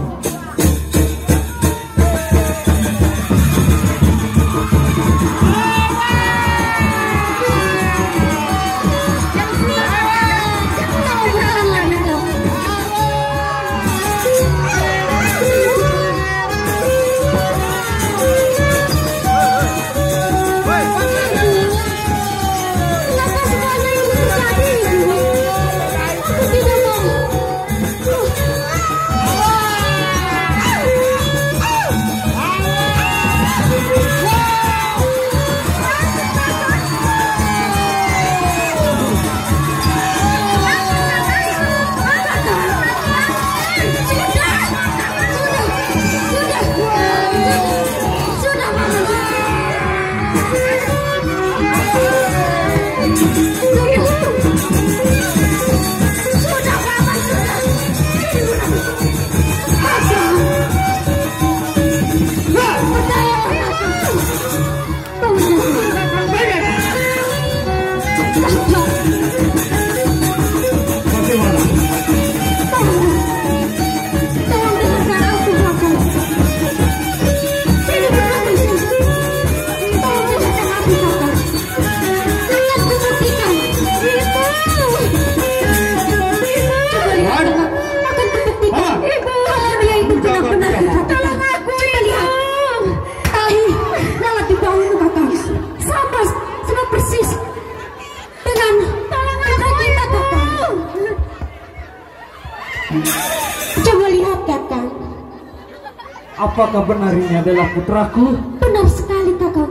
Apakah benar ini adalah putraku? Benar sekali kakak.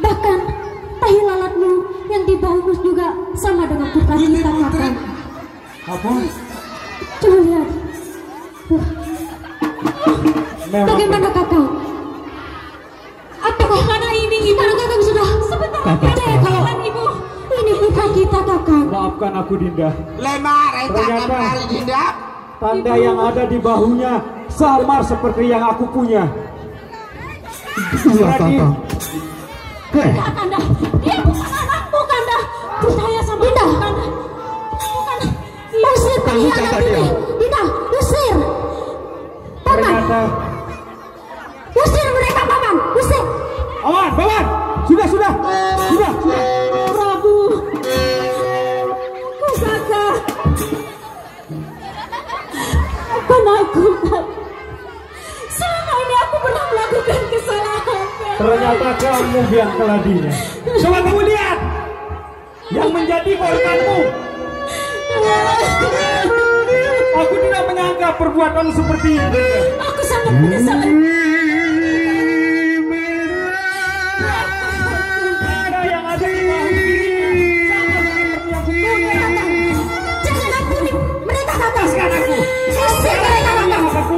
Bahkan tahi lalatmu yang di bahumu juga sama dengan putra kita kakak. Apa? Coba lihat. Bagaimana kakak? Apakah karena ini ibu kakak sudah sebentar percaya kalau ibu ini putra kita kakak? Maafkan aku Dinda. Lemar, Ternyata kali Dinda. tanda yang ada di bahunya samar seperti yang aku punya. Iya kakak. Kanda, dia bukan anakmu Kanda. Percaya sama Dinda. Bukan. Usir Kamu jaga dia. Dinda, usir. Paman, Ternyata usir mereka paman, usir. Paman, sudah. Prabu, aku gagal. Aku selama ini aku pernah melakukan kesalahan. ternyata kamu yang keladinya. Coba kamu lihat yang menjadi korbanmu. Aku tidak menyangka perbuatan seperti ini. Aku sangat menyesal. Ada yang ada di bahu kiri sama seperti yang punya. Jangan ampuni mereka kakak. Lepaskan aku. Usir mereka kakak. Aku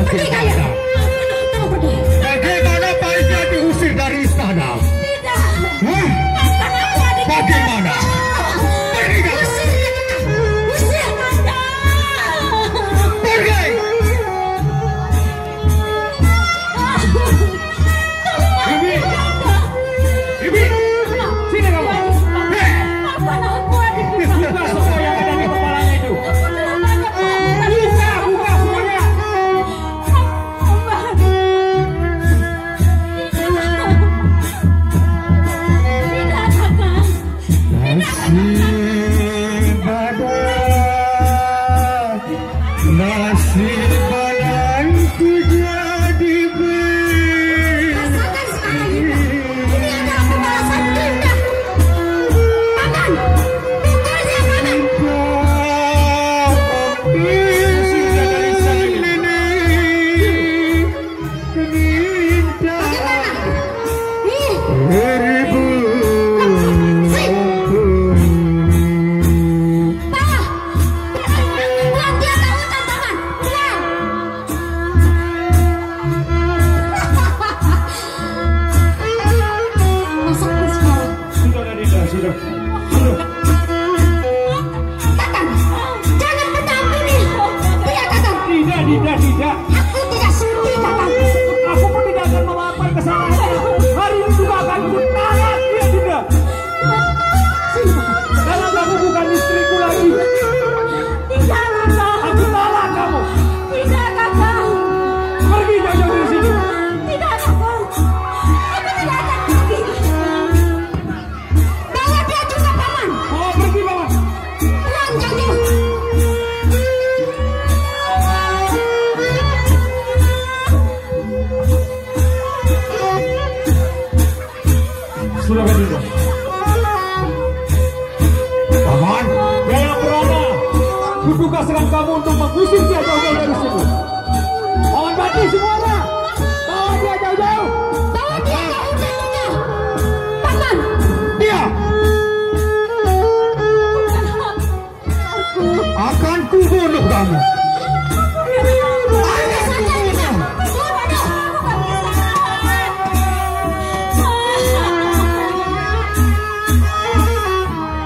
usir saya. Bagaimana baiknya diusir dari istana? Bagaimana? Pergi! Ibi, sini kamu. Buka semua yang ada di kepalanya itu. Buka semuanya. Nasib badanku jadi beri. Rasakan sekarang Dinda. Ini adalah pembalasan Dinda. Paman, pukul dia paman. Buat dia ke hutan paman. Buat. Rasakan sekarang. Sudah, Dinda, sudah. Kakang, jangan mendampingi dia kakang. Tidak. Aku tidak sudi kakang. Aku pun tidak akan memaafkan kesalahan. Hari ini juga akan kutahan dia, Dinda. Sini kakang. Karena kamu bukan istriku lagi. Tidak kakang. Aku talak kamu. Tidak kakang. Pergi jauh-jauh dari sini. Tidak kakang. Aku tidak akan pergi. Bawa dia juga paman. Oh, pergi, Paman. Pulang jauh-jauh. Sudah kan, Dinda? Paman, Jaya Prana, kutugaskan kamu untuk mengusir dia jauh-jauh dari sini. Mohon bantu semuanya. Bawa dia jauh-jauh. Bawa dia ke hutan juga. Paman. dia akan kubunuh kamu. Ayo saja kita.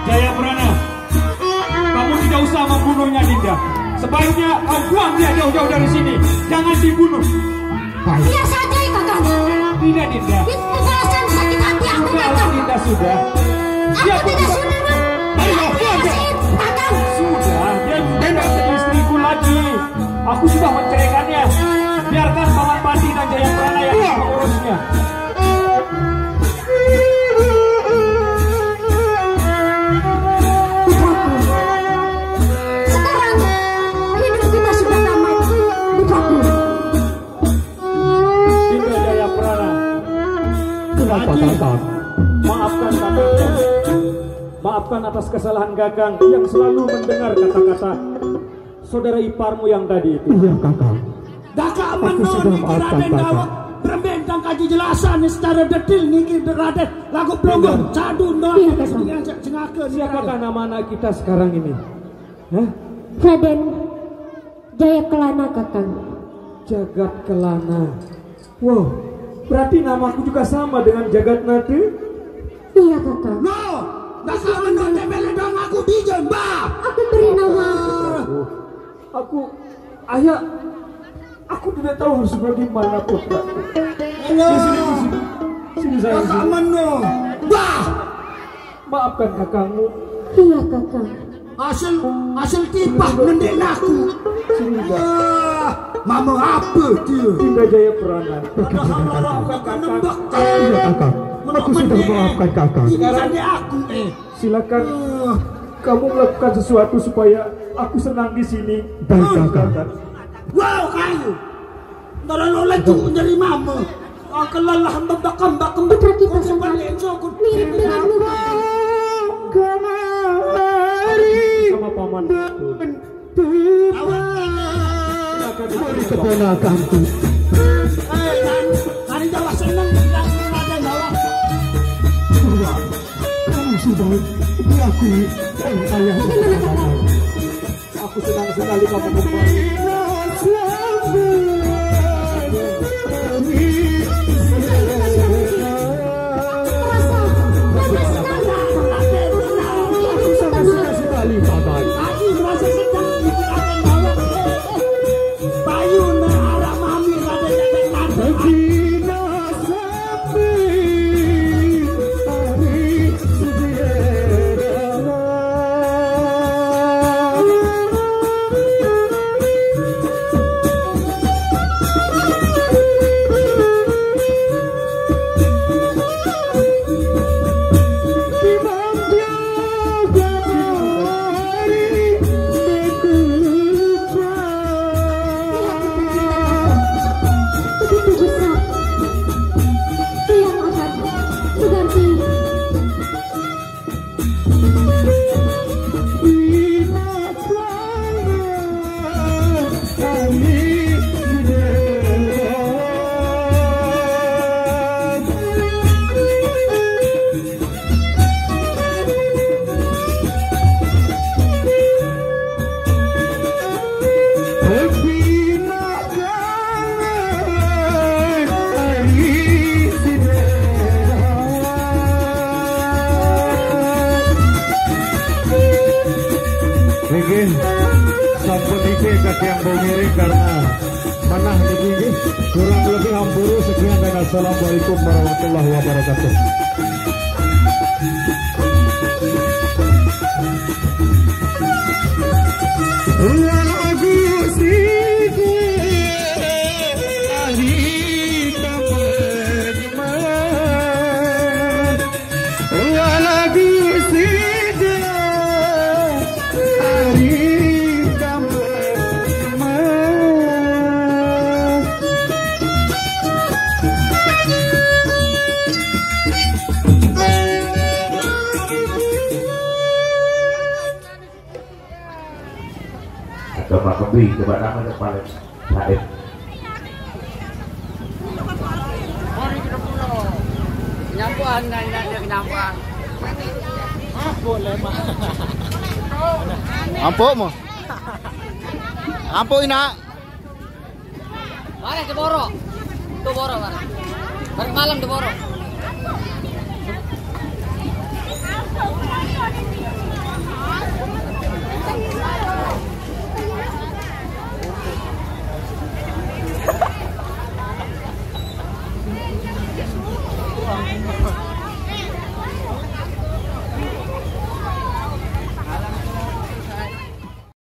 Jaya Prana, kamu tidak usah membunuhnya, Dinda. Sebaiknya kau buang dia jauh-jauh dari sini. Jangan dibunuh. Baik. Biar saja kakang. Tidak, Dinda. Itu balasan sakit hati aku, Kakang. Dinda sudah. Aku tidak sudah, Kakang. Sudah, dia bukan istriku lagi. Aku sudah menceraikannya. Biarkan Paman Pati dan Jayaprana yang mengurusnya. Sekarang hidup kita sudah damai, putraku. Dinda Jayaprana, Kenapa Kakang? maafkan Kakang. Maafkan atas kesalahan Kakang yang selalu mendengar kata-kata saudara iparmu yang tadi itu. Iya Kakang. Kakak Aku sudah menurut maafkan Raden Kakang. Dawak berbentang kaji jelasan secara detail niki Raden lagu pelonggo cadu no Iya, Kakang. cengakeun Siapakah nama anak kita sekarang ini? Hah? Raden Jaya Kelana, Kakang. Jagat Kelana. Wow, berarti namaku juga sama dengan Jagat Nate? Iya, Kakang. no Kakak menurut tebel dong aku dijon bah Aku beri nama. Ayah, aku tidak tahu harus bagaimana putra. Sini sayang. Kakak menurut bah Maafkan kakangmu. Iya, Kakang. hasil tipah nendek aku mama apa dia Dinda Jayaprana. maafkan kakak Iya Kakang. Aku sudah maafkan Kakang. ini aku Silakan kamu melakukan sesuatu supaya aku senang di sini. Baik Kakang. wow kayu nara oleh tuh dari mama kelelah membakam Putra kita sangat mirip denganmu, Kakang. Sama paman. Keponakanku. hari Jawa seneng ada Jawa Kamu sudah diakui oleh ayah. Aku senang sekali kamu kembali. Sangat suka sekali Paman. aku merasa senang bikin akan Jawa bayu na arah mami ada yang ada Begitu besar. Yang akan mengganti. Niki sampun iki kadang bongiring karena manah niki kurang lebih hampuru sekian dan assalamualaikum warahmatullahi wabarakatuh. Coba kembali, coba nama yang paling baik. Nyampuan, nyampuan. Boleh mah. Ampuk mo. Ampuk ina. Mari ke Boro. Tuh Boro, mari. Balik malam di Boro.